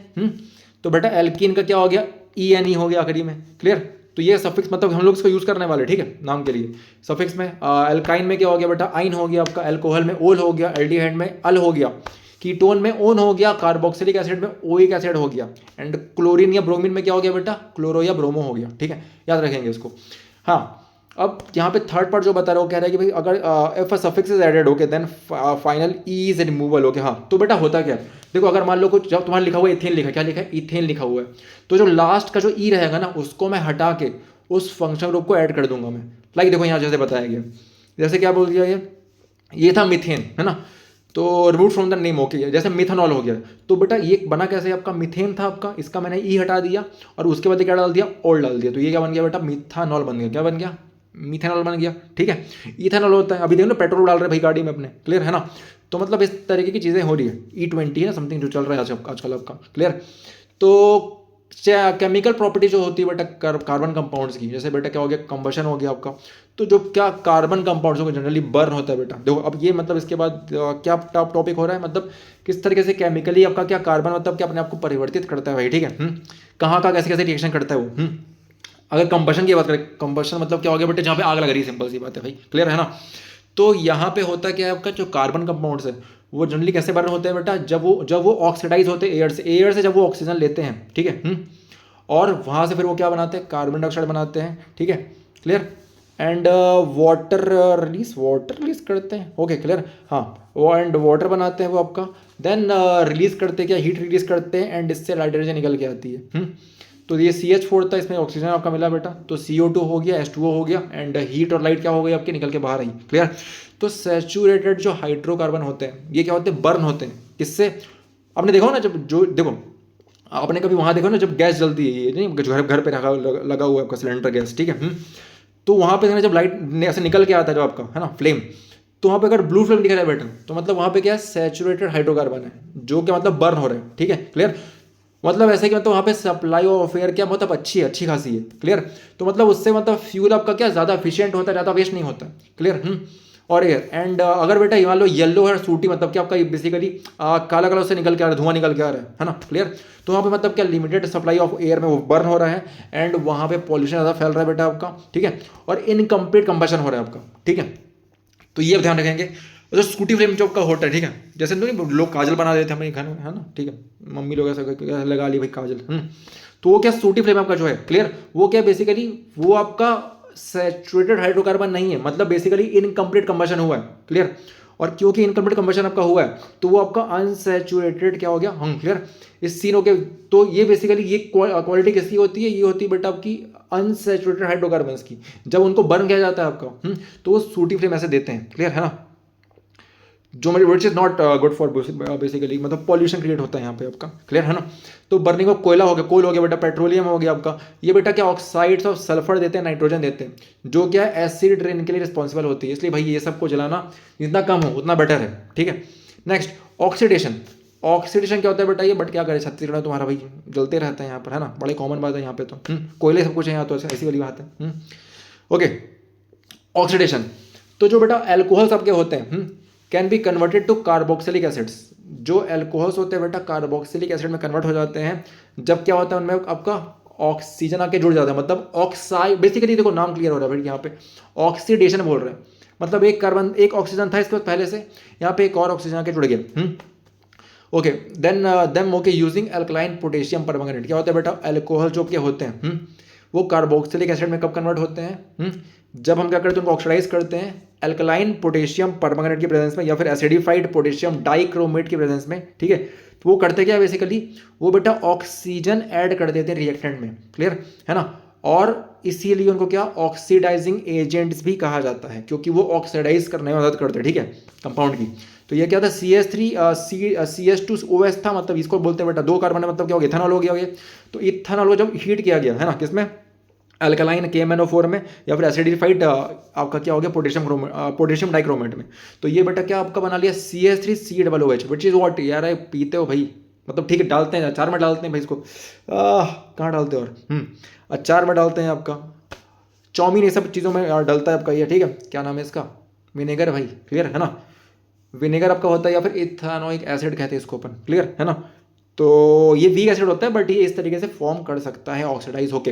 तो बेटा एल्कीन का क्या हो गया, ENE हो गया आखिरी में, क्लियर। तो ये सफिक्स मतलब हम लोग इसको यूज करने वाले, ठीक है, नाम के लिए। सफिक्स में एल्काइन में क्या हो गया बेटा, आइन हो गया आपका, एल्कोहल में ओल हो गया, एल्डिहाइड में अल हो गया, कीटोन में ओन हो गया, कार्बोक्सिलिक एसिड में ओइक एसिड हो गया, एंड क्लोरीन या ब्रोमीन में क्या हो गया बेटा, क्लोरो या ब्रोमो हो गया, ठीक है, याद रखेंगे इसको। हाँ, अब यहाँ पे थर्ड पार्ट जो बता रहा हूँ, कह रहा है कि भाई अगर if a suffix is added, okay, then final e is removal, okay. हाँ, तो बेटा होता क्या है, देखो अगर मान लो कुछ जब तुम्हारा लिखा हुआ है इथेन, लिखा क्या लिखा है, इथेन लिखा हुआ है, तो जो लास्ट का जो ई रहेगा ना, उसको मैं हटा के उस फंक्शन ग्रुप को ऐड कर दूंगा मैं। लाइक देखो यहाँ जैसे बताया गया, जैसे क्या बोल दिया, ये था मिथेन, है ना, तो remove from the name, okay, जैसे मिथेनॉल हो गया, तो बेटा ये बना कैसे, आपका मिथेन था आपका, इसका मैंने ई हटा दिया और उसके बाद क्या डाल दिया, ओल डाल दिया, तो ये क्या बन गया बेटा, मिथानॉल बन गया, क्या बन गया, मिथेनॉल बन गया, ठीक है। इथेनॉल होता है, अभी देखो ना पेट्रोल डाल रहे भाई गाड़ी में अपने, क्लियर है ना। तो मतलब इस तरीके की चीज़ें हो रही है, E20 है ना समथिंग जो चल रहा है आजकल आपका, क्लियर। तो केमिकल प्रॉपर्टी जो होती है बेटा कार्बन कंपाउंड्स की, जैसे बेटा क्या हो गया, कंबशन हो गया आपका, तो जो क्या कार्बन कंपाउंड्स को जनरली बर्न होता है बेटा, देखो अब ये मतलब इसके बाद क्या टॉप टॉपिक हो रहा है, मतलब किस तरीके से केमिकली आपका क्या कार्बन मतलब क्या अपने आप को परिवर्तित करता है भाई, ठीक है, कहाँ का कैसे कैसे रिएक्शन करता है वो, अगर कंबशन की बात करें, कंबशन मतलब क्या हो गया बेटे, जहाँ पे आग लग रही है, सिंपल सी बात है भाई, क्लियर है ना। तो यहाँ पे होता क्या है, आपका जो कार्बन कंपाउंड्स है वो जनरली कैसे बर्न होते हैं बेटा, जब वो ऑक्सीडाइज होते हैं एयर से जब वो ऑक्सीजन लेते हैं, ठीक है, और वहाँ से फिर वो क्या बनाते हैं, कार्बन डाइऑक्साइड बनाते हैं, ठीक है, क्लियर। एंड वाटर रिलीज करते हैं, ओके, क्लियर। हाँ, वो एंड वाटर बनाते हैं वो आपका, देन रिलीज करते हैं क्या, हीट रिलीज करते हैं, एंड इससे हाइड्रोजन निकल के आती है, तो ये CH4 था, इसमें ऑक्सीजन आपका मिला बेटा, तो CO2 हो गया, H2O हो गया, एंड हीट और लाइट क्या हो गई आपके, निकल के बाहर आई, क्लियर। तो सैचुरेटेड जो हाइड्रोकार्बन होते हैं ये क्या होते हैं, बर्न होते हैं, किससे, आपने देखो ना, जब जो देखो आपने कभी वहाँ देखो ना, जब गैस जलती है, ये नहीं घर पे लगा हुआ है आपका सिलेंडर गैस, ठीक है, तो वहाँ पे ना जब लाइट ऐसे निकल के आता है जो आपका है ना फ्लेम, तो वहाँ पे अगर ब्लू फ्लेम दिख रहा है बेटा, तो मतलब वहाँ पे क्या है, सैचुरेटेड हाइड्रोकार्बन है, जो क्या मतलब बर्न हो रहे हैं, ठीक है, क्लियर। मतलब ऐसे कि मतलब वहाँ पे सप्लाई ऑफ एयर क्या मतलब अच्छी खासी है, क्लियर। तो मतलब उससे मतलब फ्यूल आपका क्या ज़्यादा एफिशिएंट होता है, ज़्यादा वेस्ट नहीं होता, क्लियर। और एयर एंड अगर बेटा मान लो येलो है सूटी, मतलब क्या आपका बेसिकली काला कलर से निकल के आ रहा है, धुआं निकल के आ रहा है ना, क्लियर। तो वहाँ पे मतलब क्या लिमिटेड सप्लाई ऑफ एयर में वो बर्न हो रहा है, एंड वहाँ पे पॉल्यूशन ज़्यादा फैल रहा है बेटा आपका, ठीक है, और इनकम्प्लीट कंबशन हो रहा है आपका, ठीक है। तो ये ध्यान रखेंगे। जो स्कूटी फ्लेम जो आपका होता है, ठीक है, जैसे नहीं लोग काजल बना देते हैं हमारे घर में, है ना, ठीक है, मम्मी लोग ऐसा लगा ली भाई काजल, तो वो क्या स्कूटी फ्लेम आपका जो है, क्लियर, वो क्या बेसिकली वो आपका सैचुरेटेड हाइड्रोकार्बन नहीं है, मतलब बेसिकली इनकम्प्लीट कंबशन हुआ है, क्लियर। और क्योंकि इनकम्प्लीट कंबशन आपका हुआ है तो वो आपका अनसैचुरेटेड क्या हो गया, क्लियर, इस सीन हो गया। तो ये बेसिकली ये क्वालिटी किसकी होती है, ये होती है बेटा आपकी अनसैचुरेटेड हाइड्रोकार्बन्स की, जब उनको बर्न किया जाता है आपका, तो वो सूटी फ्लेम ऐसे देते हैं, क्लियर है ना, जो मतलब which is not good for basically, मतलब पॉल्यूशन क्रिएट होता है यहाँ पे आपका, क्लियर है ना। तो बर्निंग ऑफ कोयला हो गया, कोल हो गया बेटा, पेट्रोलियम हो गया आपका, ये बेटा क्या ऑक्साइड्स ऑफ सल्फर देते हैं, नाइट्रोजन देते हैं, जो क्या है एसिड रेन के लिए रिस्पॉन्सिबल होती है, इसलिए भाई ये सबको जलाना जितना कम हो उतना बेटर है, ठीक है। नेक्स्ट ऑक्सीडेशन, ऑक्सीडेशन क्या होता है बेटा, ये बट क्या करे, छत्तीसगढ़ में तुम्हारा भाई जलते रहता है यहाँ पर, है ना, बड़े कॉमन बात है यहाँ पे, तो कोयले सब कुछ है यहाँ, तो ऐसी वाली बात है, ओके। ऑक्सीडेशन, तो जो बेटा एल्कोहल्स आपके होते हैं can be converted to carboxylic acids, जो एल्कोहल्स होते हैं बेटा कार्बोक्सिलिक एसिड में कन्वर्ट हो जाते हैं, जब क्या होता है उनमें आपका ऑक्सीजन आके जुड़ जाता है, मतलब ऑक्साइड, बेसिकली देखो नाम क्लियर हो रहा है भाई, यहाँ पे ऑक्सीडेशन बोल रहे हैं, मतलब एक ऑक्सीजन था इसके बाद पहले से, यहाँ पे एक और ऑक्सीजन आके जुड़ गया, okay. Then okay, using alkaline potassium permanganate, क्या होता है बेटा, एल्कोहल जो के होते हैं वो कार्बोक्सिलिक एसिड में कब कन्वर्ट होते हैं, जब हम क्या करते हैं उनको ऑक्सीडाइज करते हैं अल्कलाइन पोटेशियम परमैंगनेट की प्रेजेंस में या फिर एसिडिफाइड पोटेशियम डाइक्रोमेट की प्रेजेंस में, ठीक है। तो वो करते क्या बेसिकली, वो बेटा ऑक्सीजन ऐड कर देते हैं रिएक्टेंट में, क्लियर है ना। और इसीलिए उनको क्या ऑक्सीडाइजिंग एजेंट्स भी कहा जाता है, क्योंकि वो ऑक्सीडाइज करने में मदद करते हैं, ठीक है, कंपाउंड की। तो ये क्या था CH2OH था, मतलब इसको बोलते हैं बेटा 2 कार्बन है, मतलब क्या हो गया इथेनॉल हो गया ये। तो इथेनॉल को जब हीट किया गया है ना, किसमें, अल्कलाइन KMnO4 में या फिर एसिडिफाइड आपका क्या हो गया पोटेशियम डाइक्रोमेट में। तो ये बेटा क्या आपका बना लिया CH3COOH, विच इज व्हाट यार, पीते हो भाई, मतलब ठीक है, डालते हैं अचार में, डालते हैं भाई इसको, कहाँ डालते हो, और अचार में डालते हैं आपका, चाउमीन ये सब चीज़ों में डलता है आपका ये, ठीक है। क्या नाम है इसका, विनेगर भाई, क्लियर है ना। विनेगर आपका होता है या फिर इथानोइक एसिड कहते हैं इसको अपन, क्लियर है ना। तो ये वीक एसिड होता है, बट ये इस तरीके से फॉर्म कर सकता है ऑक्सीडाइज होके।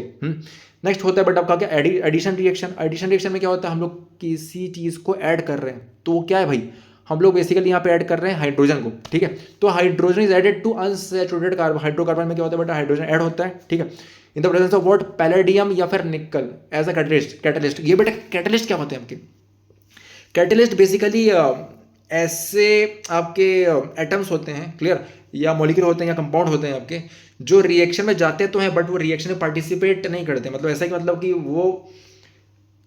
नेक्स्ट होता है बेटा आपका क्या, एडिशन रिएक्शन। एडिशन रिएक्शन में क्या होता है, हम लोग किसी चीज़ को ऐड कर रहे हैं, तो वो क्या है भाई, हम लोग बेसिकली यहाँ पे ऐड कर रहे हैं हाइड्रोजन को, ठीक है। तो hydrogen is added to unsaturated carbon, hydrocarbon में क्या होता है बेटा, हाइड्रोजन ऐड होता है, ठीक है, in the presence of what, palladium या फिर निकल एज अ कैटलिस्ट। ये बेटा कैटलिस्ट क्या होते हैं आपके, कैटलिस्ट बेसिकली ऐसे आपके एटम्स होते हैं, क्लियर, या मॉलिक्यूल होते हैं या कंपाउंड होते हैं आपके, जो रिएक्शन में जाते तो हैं बट वो रिएक्शन में पार्टिसिपेट नहीं करते, मतलब ऐसा कि मतलब कि वो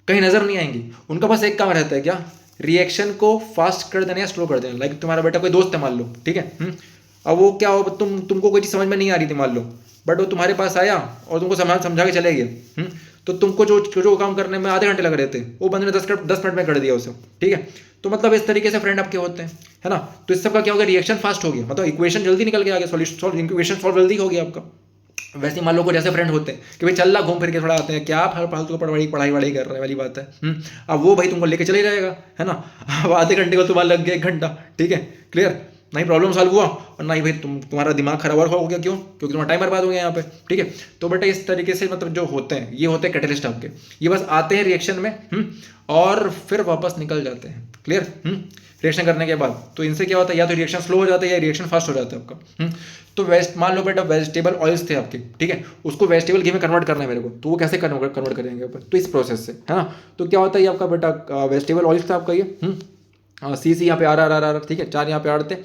कहीं नजर नहीं आएंगी, उनका बस एक काम रहता है क्या, रिएक्शन को फास्ट कर देना या स्लो कर देना। लाइक तुम्हारा बेटा कोई दोस्त है मान लो, ठीक है, अब वो क्या हो, तुमको कोई चीज़ समझ में नहीं आ रही थी मान लो, बट वो तुम्हारे पास आया और तुमको समझा के चले गए, तो तुमको जो काम करने में आधे घंटे लग रहे थे वो बंदे ने 10 मिनट में कर दिया उसे, ठीक है। तो मतलब इस तरीके से फ्रेंड आपके होते हैं, है ना। तो इस सब का क्या हो गया, रिएक्शन फास्ट हो गया, मतलब इक्वेशन जल्दी निकल के आ गया, इक्वेशन सॉल्व जल्दी हो गया आपका। वैसे ही मान लो को जैसे फ्रेंड होते हैं कि भाई चल रहा घूम फिर के थोड़ा आते हैं, क्या फालतू पढ़ाई कर रहे हैं वाली बात है। अब वो भाई तुमको लेके चले जाएगा, है ना। अब आधे घंटे को तुम्हारा लग गया 1 घंटा, ठीक है, क्लियर, ना ही प्रॉब्लम सॉल्व हुआ और ना ही भाई तुम्हारा दिमाग खराब हो गया, क्यों, क्योंकि तुम्हारा टाइम बर्बाद हो गया यहाँ पे, ठीक है। तो बेटा इस तरीके से मतलब जो होते हैं ये होते हैं कैटलिस्ट आपके, ये बस आते हैं रिएक्शन में और फिर वापस निकल जाते हैं, क्लियर, रिएक्शन करने के बाद। तो इनसे क्या होता है, या तो रिएक्शन स्लो हो जाता है या रिएक्शन फास्ट हो जाता है आपका। तो मान लो बेटा वेजिटेबल ऑयल्स थे आपके, ठीक है, उसको वेजिटेबल घी में कन्वर्ट करना है मेरे को, तो वो कैसे कन्वर्ट करेंगे अपन, तो इस प्रोसेस से, है ना। तो क्या होता है ये आपका बेटा वेजिटेबल ऑयल्स था आपका ये, CC यहाँ पे आर, ठीक है, 4 यहाँ पे आर थे।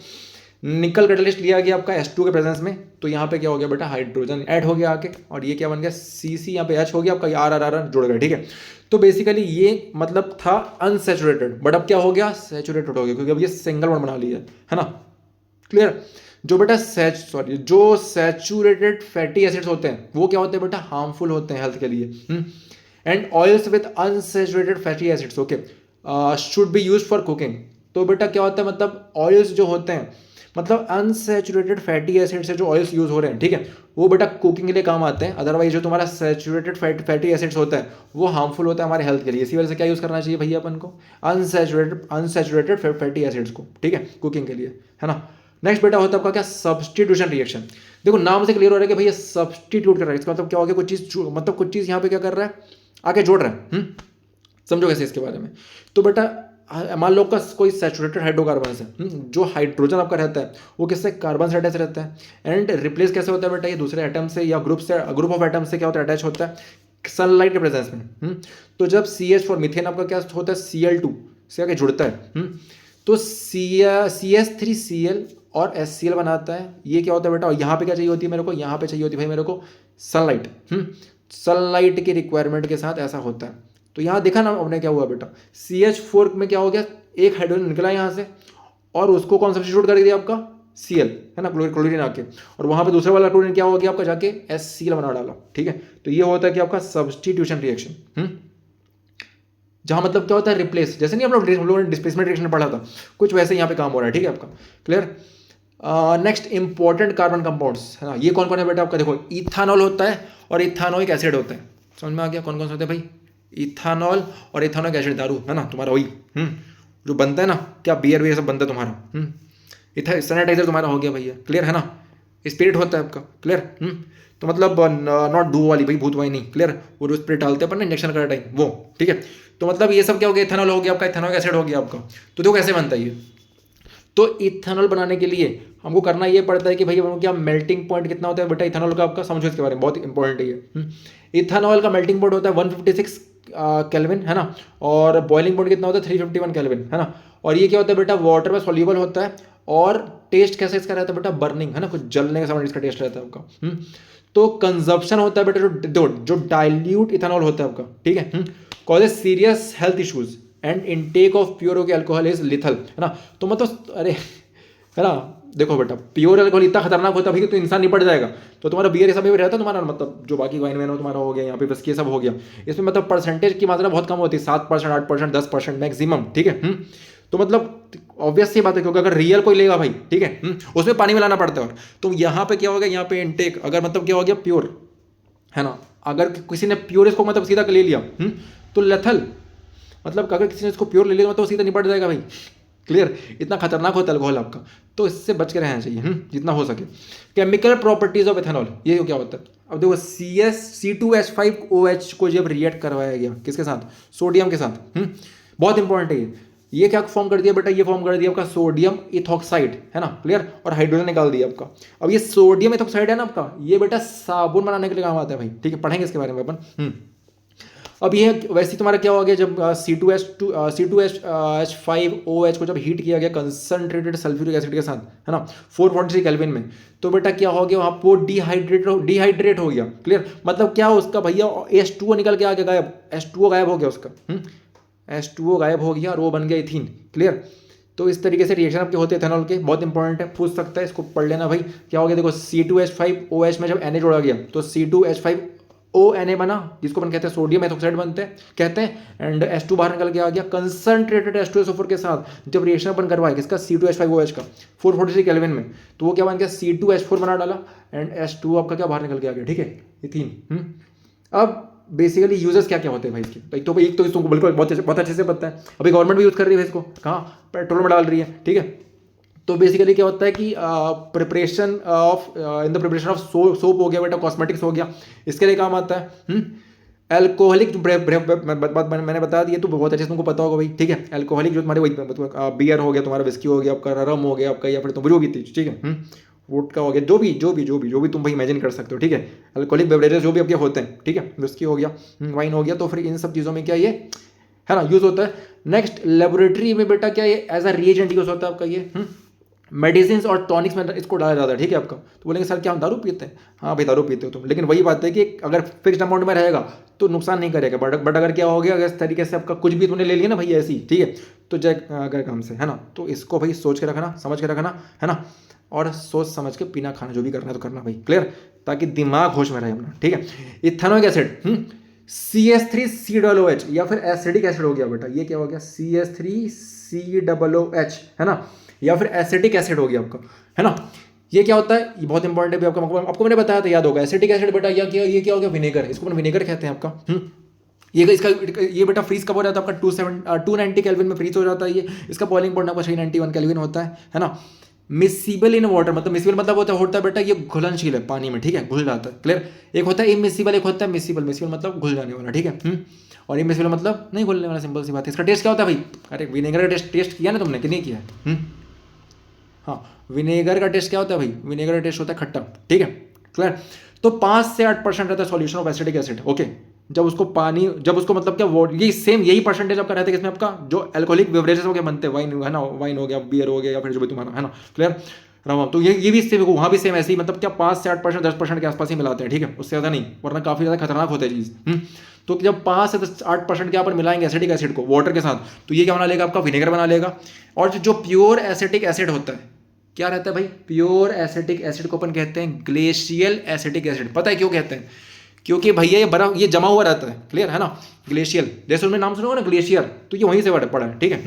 निकल कैटलिस्ट लिया गया आपका H2 के प्रेजेंस में, तो यहाँ पे क्या हो गया बेटा, हाइड्रोजन ऐड हो गया आके, और ये क्या बन गया, CC यहाँ पे H हो गया आपका, आर जुड़ गया, ठीक है। तो बेसिकली ये मतलब था अनसैचुरेटेड, बट अब क्या हो गया, सैचुरेटेड हो गया, क्योंकि अब ये सिंगल बॉन्ड बना लिया है ना, क्लियर। जो बेटा जो सैचुरेटेड फैटी एसिड्स होते हैं वो क्या होते हैं बेटा, हार्मफुल होते हैं हेल्थ के लिए। And oils with unsaturated fatty acids okay should be use for cooking. तो बेटा क्या होता है, मतलब ऑयल्स जो होते हैं, मतलब अनसैचुरेटेड फैटी एसिड से जो ऑयल्स यूज हो रहे हैं, ठीक है, वो बेटा कुकिंग के लिए काम आते हैं। अदरवाइज जो तुम्हारा सैचुरेटेड फैटी एसिड्स होता है वो हार्मफुल होता है हमारे हेल्थ के लिए। इसी वजह से क्या यूज करना चाहिए भैया अपन को, अनसैचुरेटेड फैटी एसिड्स को, ठीक है, कुकिंग के लिए, है ना। नेक्स्ट बेटा होता है आपका क्या, सब्सटीट्यूशन रिएक्शन। देखो नाम से क्लियर हो रहा है कि भैया सब्सटीट्यूट कर रहा है, इसका मतलब क्या हो गया, कुछ चीज यहाँ पे क्या कर रहा है, आके जोड़ रहा है। समझो कैसे इसके बारे में। तो बेटा मान लो का कोई सैचुरेटेड हाइड्रोकार्बन है, जो हाइड्रोजन आपका रहता है वो किससे, कार्बन से अटैच रहता है। एंड रिप्लेस कैसे होता है बेटा, ये दूसरे एटम से या ग्रुप ऑफ एटम से क्या होता है, अटैच होता है सनलाइट के प्रेजेंस में। तो जब CH4 मीथेन आपका क्या होता है, Cl2 से आके जुड़ता है, तो CH3Cl और HCl बनाता है। ये क्या होता है बेटा, और यहाँ पे क्या चाहिए होती है मेरे को, यहाँ पे चाहिए होती है भाई मेरे को सनलाइट। सनलाइट की रिक्वायरमेंट के साथ ऐसा होता है। तो यहाँ देखा ना हमने क्या हुआ बेटा, CH4 में क्या हो गया, एक हाइड्रोजन निकला यहाँ से और उसको कौन सब्स्टिट्यूट कर दिया आपका, Cl, है ना, क्लोरीन आके, और वहाँ पे दूसरा वाला क्लोरीन क्या हो गया आपका, जाके HCl बना डाला, ठीक है। तो ये होता है कि आपका सब्स्टिट्यूशन रिएक्शन, जहाँ मतलब क्या होता है, रिप्लेस, जैसे नहीं हम लोगों ने डिस्प्लेसमेंट रिएक्शन पढ़ा था, कुछ वैसे यहाँ पे काम हो रहा है, ठीक है आपका, clear. Next important carbon compounds, है ना, ये कौन कौन है बेटा आपका, देखो इथानॉल होता है और इथानोइक एसिड होता है। समझ में आ गया कौन कौन से होते हैं भाई, इथानॉल और इथानोइक एसिड, दारू, है ना तुम्हारा वही, जो बनता है ना, क्या बियर सब बनता है तुम्हारा, सैनिटाइजर तुम्हारा हो गया भैया, क्लियर है ना। स्पिरिट होता है आपका, क्लियर। तो मतलब नॉट डू वाली भाई, भूत वाली नहीं, क्लियर, वो जो स्पिरिट डालते हैं अपन इंजेक्शन कर टाइम वो, ठीक है। तो मतलब ये सब क्या हो गया, इथानॉल हो गया आपका, इथानोइक एसिड हो गया आपका। तो देखो कैसे बनता है ये, तो इथेनॉल बनाने के लिए हमको करना ये पड़ता है कि भैया क्या मेल्टिंग पॉइंट कितना होता है बेटा इथेनॉल का, आपका समझो इसके बारे में, बहुत इंपॉर्टेंट है ये। इथेनॉल का मेल्टिंग पॉइंट होता है 156 केल्विन है ना, और बॉइलिंग पॉइंट कितना होता है 351 केल्विन है ना। और ये क्या होता है बेटा, वाटर में सॉल्यूबल होता है। और टेस्ट कैसे इसका रहता है बेटा, बर्निंग है ना, कुछ जलने के समय इसका टेस्ट रहता है आपका। तो कंजप्शन होता है बेटा जो डाइल्यूट इथेनॉल होता है आपका, ठीक है, causes serious health issues and intake of pure alcohol is lethal है ना। तो मतलब अरे है ना, देखो बेटा प्योर अल्कोहल इतना खतरनाक होता है भाई कि तो इंसान निपट जाएगा। तो तुम्हारा बियर ये सब भी रहता है तुम्हारा, मतलब जो बाकी वाइन वाइन हो तुम्हारा हो गया, यहाँ पे विस्की सब हो गया, इसमें मतलब परसेंटेज की मात्रा बहुत कम होती है, 7%, 8%, 10% मैक्सिमम, ठीक है। तो मतलब ऑब्वियस सी बात है, क्योंकि अगर रियल कोई लेगा भाई, ठीक है, उसमें पानी मिलाना पड़ता है। और तो यहाँ पे क्या होगा, यहाँ पे इनटेक अगर मतलब क्या हो गया प्योर है ना, अगर किसी ने प्योर इसको मतलब सीधा ले लिया तो लेथल, मतलब अगर किसी ने इसको प्योर ले लिया तो सीधा निपट जाएगा भाई। क्लियर, इतना खतरनाक होता है अल्कोहल आपका, तो इससे बच के रहना चाहिए जितना हो सके। केमिकल प्रॉपर्टीज ऑफ एथेनॉल, ये क्या होता है, अब देखो C2H5OH को जब रिएक्ट करवाया गया किसके साथ, सोडियम के साथ, बहुत इंपॉर्टेंट है ये क्या फॉर्म कर दिया बेटा, ये फॉर्म कर दिया आपका सोडियम इथॉक्साइड है ना, क्लियर, और हाइड्रोजन निकाल दिया आपका। अब ये सोडियम इथॉक्साइड है ना आपका, ये बेटा साबुन बनाने के लिए काम आता है भाई, ठीक है, पढ़ेंगे इसके बारे में अपन। अब ये वैसे तुम्हारा क्या हो गया, जब C2H5OH को जब हीट किया गया कंसनट्रेटेड सल्फ्यूरिक एसिड के साथ है ना 443 केल्विन में, तो बेटा क्या हो गया वहाँ पर डिहाइड्रेट हो गया। क्लियर, मतलब क्या उसका भैया H2O निकल के आ गया गायब, H2O गायब हो गया उसका, H2O गायब हो गया और वो बन गया इथीन। क्लियर, तो इस तरीके से रिएक्शन आपके होते हैं एथेनॉल के, बहुत इंपॉर्टेंट है, पूछ सकता है, इसको पढ़ लेना भाई। क्या हो गया देखो, C2H5OH में जब Na जोड़ा गया तो C2H5ONA बना, जिसको अपन कहते हैं सोडियम एथोक्साइड कहते हैं, एंड H2 बाहर निकल के आ गया कंसंट्रेटेड H2SO4 के साथ। जब रिएक्शन अपन करवाए किसका, C2H5OH का 443 केल्विन में, तो वो क्या बन गया C2H4 बना डाला, एंड H2 आपका क्या बाहर निकल के आ गया, ठीक है, इथीन। अब बेसिकली यूजर्स क्या क्या होते हैं भाई इसके, एक तो तुमको बिल्कुल बहुत अच्छे से पता है, अभी गवर्नमेंट भी यूज़ कर रही है इसको, कहाँ, पेट्रोल में डाल रही है, ठीक है। तो बेसिकली क्या होता है कि preparation of in the preparation of soap हो गया बेटा, कॉस्मेटिक्स हो गया, इसके लिए काम आता है। एल्कोहलिक मैंने बता दिया तो बहुत अच्छे से तुमको पता होगा भाई, ठीक है। एल्कोहलिक जो तुम्हारे वही बियर हो गया तुम्हारा, विस्की हो गया आपका, रम हो गया आपका, या फिर तुम जो भी थी, ठीक है, वोडका हो गया, जो भी तुम भाई इमेजिन कर सकते हो, ठीक है। अल्कोहलिक बेवरेजेस जो भी आपके होते हैं, ठीक है, विस्की हो गया, वाइन हो गया, तो फिर इन सब चीज़ों में क्या ये है ना यूज़ होता है। नेक्स्ट, लेबोरेटरी में बेटा क्या ये एज अ रिएजेंट यूज़ होता है आपका ये मेडिसिन और टॉनिक्स में इसको डाला जाता है, ठीक है आपका। तो बोलेंगे सर क्या हम दारू पीते हैं, हाँ भाई दारू पीते हो तुम, लेकिन वही बात है कि अगर फिक्स्ड अमाउंट में रहेगा तो नुकसान नहीं करेगा, बट अगर क्या हो गया, अगर इस तरीके से आपका कुछ भी तुमने ले लिया ना भाई ऐसी, ठीक है, तो जय अगर काम से है ना, तो इसको भाई सोच के रखना, समझ के रखना है ना, और सोच समझ के पीना खाना जो भी करना है तो करना भाई, क्लियर, ताकि दिमाग होश में रहे अपना, ठीक है। इथेनॉइक एसिड CH3COOH या फिर एसिडिक एसिड हो गया बेटा, ये क्या हो गया CH3COOH है ना, या फिर एसिटिक एसिड हो गया आपका, है ना। ये क्या होता है, ये बहुत इंपॉर्टेंट है आपको मैंने बताया था, याद होगा। एसिटिक एसिड बेटा ये क्या हो गया, विनेगर, इसको अपन विनेगर कहते हैं आपका। ये बेटा फ्रीज कब हो जाता है आपका 290 केल्विन में फ्रीज हो जाता है ये। इसका बॉइलिंग पॉइंट आपका 391 केल्विन होता है ना। मिसिबल इन वाटर, मतलब मिसिबल मतलब होता है बेटा ये घुलनशील है पानी में, ठीक है, घुल जाता है। क्लियर, एक होता है इमिसिबल, एक होता है मिसिबल। मिसिबल मतलब घुल जाने वाला, ठीक है, और इमिसिबल मतलब नहीं घुलने वाला, सिंपल सी बात है। इसका टेस्ट क्या होता है भाई, अरे विनेगर का टेस्ट किया ना तुमने कि नहीं किया हाँ, विनेगर का टेस्ट क्या होता है भाई, विनेगर का टेस्ट होता है खट्टा, ठीक है, क्लियर। तो 5 से 8% रहता है solution of acidic acid, okay. जब उसको मतलब क्या ये सेम यही परसेंटेज आपका रहता है किसमें, आपका जो अल्कोहलिक बेवरेजेस हो गए बनते हैं, वाइन है ना, वाइन हो गया, बियर हो गया, या फिर जो भी तुम्हारा है ना, क्लियर रहा। तो ये भी सेम, वहाँ भी सेम ऐसे ही, मतलब क्या 5 से 8%, 10% के आसपास ही मिलाते हैं, ठीक है, उससे ज़्यादा नहीं, वरना काफ़ी ज़्यादा खतरनाक होता है चीज़। तो जब 5 से 8% के यहाँ पर मिलाएंगे एसिडिक एसिड को वाटर के साथ, तो ये क्या बना लेगा आपका, विनेगर बना लेगा। और जो प्योर एसिटिक एसिड होता है, क्या रहता है भाई, प्योर एसिटिक एसिड को अपन कहते हैं ग्लेशियल एसिटिक एसिड। पता है क्यों कहते हैं, क्योंकि भैया ये बर्फ ये जमा हुआ रहता है, क्लियर है ना, ग्लेशियल, जैसे उनमें नाम सुना होगा ना ग्लेशियर, तो ये वहीं से पड़ा है, ठीक है।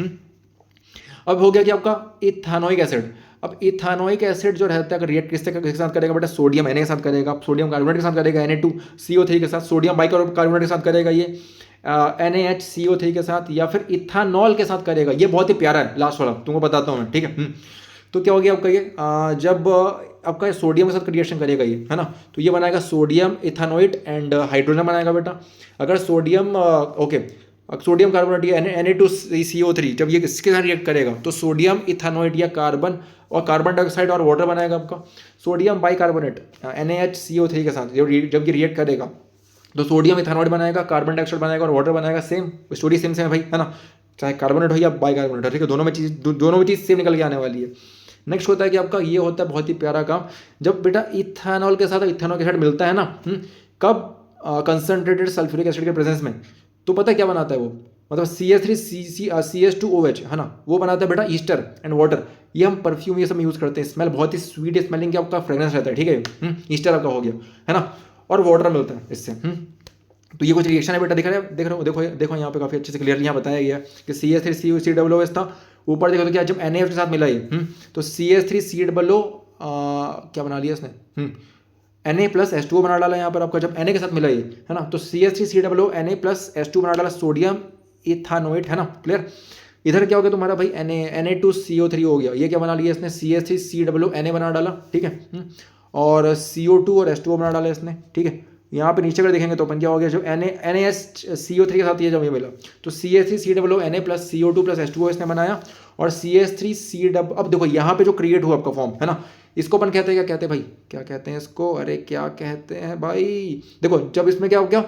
अब हो गया कि आपका इथेनॉइक एसिड। अब इथेनॉइक एसिड जो रहता है, अगर रिएक्ट किसके साथ करेगा बेटा, सोडियम Na के साथ करेगा, सोडियम कार्बोनेट के साथ करेगा, Na2CO3 के साथ, सोडियम बाइकार्बोनेट के साथ करेगा ये NaHCO3 के साथ, या फिर इथेनॉल के साथ करेगा। ये बहुत ही प्यारा है, लास्ट वाला तुमको बताता हूँ मैं, ठीक है। तो क्या हो गया आपका ये जब आपका सोडियम के साथ रिएक्शन करेगा ये, है ना, तो ये बनाएगा सोडियम इथेनॉइड एंड हाइड्रोजन बनाएगा बेटा। अगर सोडियम सोडियम कार्बोनेट या Na2CO3 जब ये इसके साथ रिएक्ट करेगा तो सोडियम इथेनॉइड या कार्बन डाइऑक्साइड और वाटर बनाएगा आपका। सोडियम बाइकार्बोनेट NaHCO3 के साथ जब ये रिएक्ट करेगा तो सोडियम इथेनॉल बनाएगा, कार्बन डाइऑक्साइड बनाएगा और वाटर बनाएगा, सेम स्टोरी सेम सेम है भाई, है ना, चाहे कार्बोनेट हो या बाइकार्बोनेट हो, ठीक है, दोनों में चीज़ सेम निकल के आने वाली है। नेक्स्ट होता है कि आपका ये होता है बहुत ही प्यारा काम, जब बेटा इथेनॉल के साथ मिलता है ना, कब, कंसनट्रेटेड सल्फ्यूरिक एसिड के प्रेजेंस में, तो पता है क्या बनाता है वो, मतलब CH3CH2OH, है ना, वो बनाता है बेटा ईस्टर एंड वाटर। ये हम परफ्यूम ये सब में यूज़ करते हैं, स्मेल बहुत ही स्वीट स्मेलिंग का आपका फ्रेग्रेंस रहता है, ठीक है, ईस्टर आपका हो गया, है ना, और वाटर मिलता है इससे। तो ये कुछ रिएक्शन है बेटा, देख रहे हो, देखो यहाँ पे काफ़ी अच्छे से क्लियरली यहाँ बताया गया कि CH3COOH था, ऊपर देखो तो क्या, जब NaF के साथ मिला ये, तो CH3COO क्या बना लिया इसने, Na+H2O बना डाला यहाँ पर आपका, जब Na के साथ मिला ये, है ना, तो CH3COO Na+H2 बना डाला, सोडियम इथानोएट, है ना, क्लियर। इधर क्या हो गया तुम्हारा भाई, Na2CO3 हो गया, ये क्या बना लिया इसने, CH3COO Na बना डाला, ठीक है, और CO2 और H2O बना डाला इसने, ठीक है। यहाँ पे नीचे अगर देखेंगे तो अपन क्या हो गया, जो NaSCO3 के साथ ये जब ये मिला, तो CH3COO Na+CO2+H2O इसने बनाया, और CH3C, अब देखो यहाँ पे जो क्रिएट हुआ आपका फॉर्म, है ना, इसको अपन कहते हैं, क्या कहते हैं भाई, क्या कहते हैं इसको, अरे क्या कहते हैं भाई, देखो जब इसमें क्या हो गया,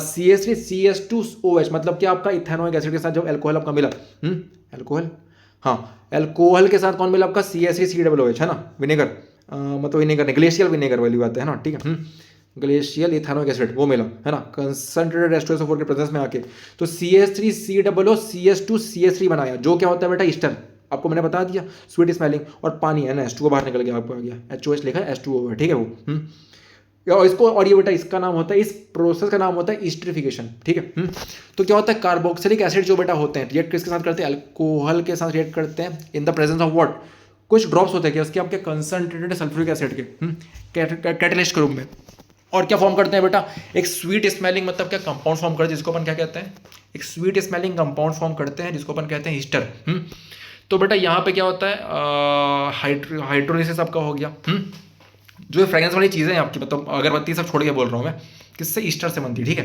CH3CH2OH, मतलब क्या आपका इथेनॉइक एसिड के साथ जब एल्कोहल आपका मिला, एल्कोहल, हाँ, एल्कोहल के साथ कौन मिला आपका, CH3COOH, है ना, विनेगर, मतलब विनेगर नहीं, ग्लेशियल विनेगर वाली बात है ना, ठीक है, ग्लेशियल इथेनॉइक एसिड वो मिला, है ना, कंसंट्रेटेड H2SO4 के प्रेजेंस में आके, तो CH3COO CH2CH3 बनाया, जो क्या होता है बेटा, ईस्टर, आपको मैंने बता दिया, स्वीट स्मेलिंग, और पानी है ना, H2O बाहर निकल गया, आपको आ गया HOH लिखा है, H2O है, ठीक है वो, और इसको, और ये बेटा इसका नाम होता है, इस प्रोसेस का नाम होता है ईस्टरिफिकेशन, ठीक है। तो क्या होता है, कार्बोक्सिलिक एसिड जो बेटा होते हैं, रिएक्ट किसके साथ करते हैं, अल्कोहल के साथ रिएक्ट करते हैं, in the presence of what, कुछ ड्रॉप्स होते हैं क्या उसके, आपके कंसंट्रेटेड सल्फ्यूरिक एसिड के कैटलिस्ट के रूप में, और क्या फॉर्म करते हैं बेटा, एक स्वीट स्मेलिंग, मतलब क्या कंपाउंड फॉर्म करते हैं, जिसको अपन क्या कहते हैं, एक स्वीट स्मेलिंग कंपाउंड फॉर्म करते हैं, जिसको अपन कहते हैं ईस्टर। तो बेटा यहाँ पे क्या होता है, हाइड्रोलिसिस आपका हो गया, जो फ्रेग्रेंस वाली चीज़ें हैं आपकी, मतलब अगरबत्ती सब छोड़ के बोल रहा हूँ मैं, किससे, ईस्टर से बनती है, ठीक है,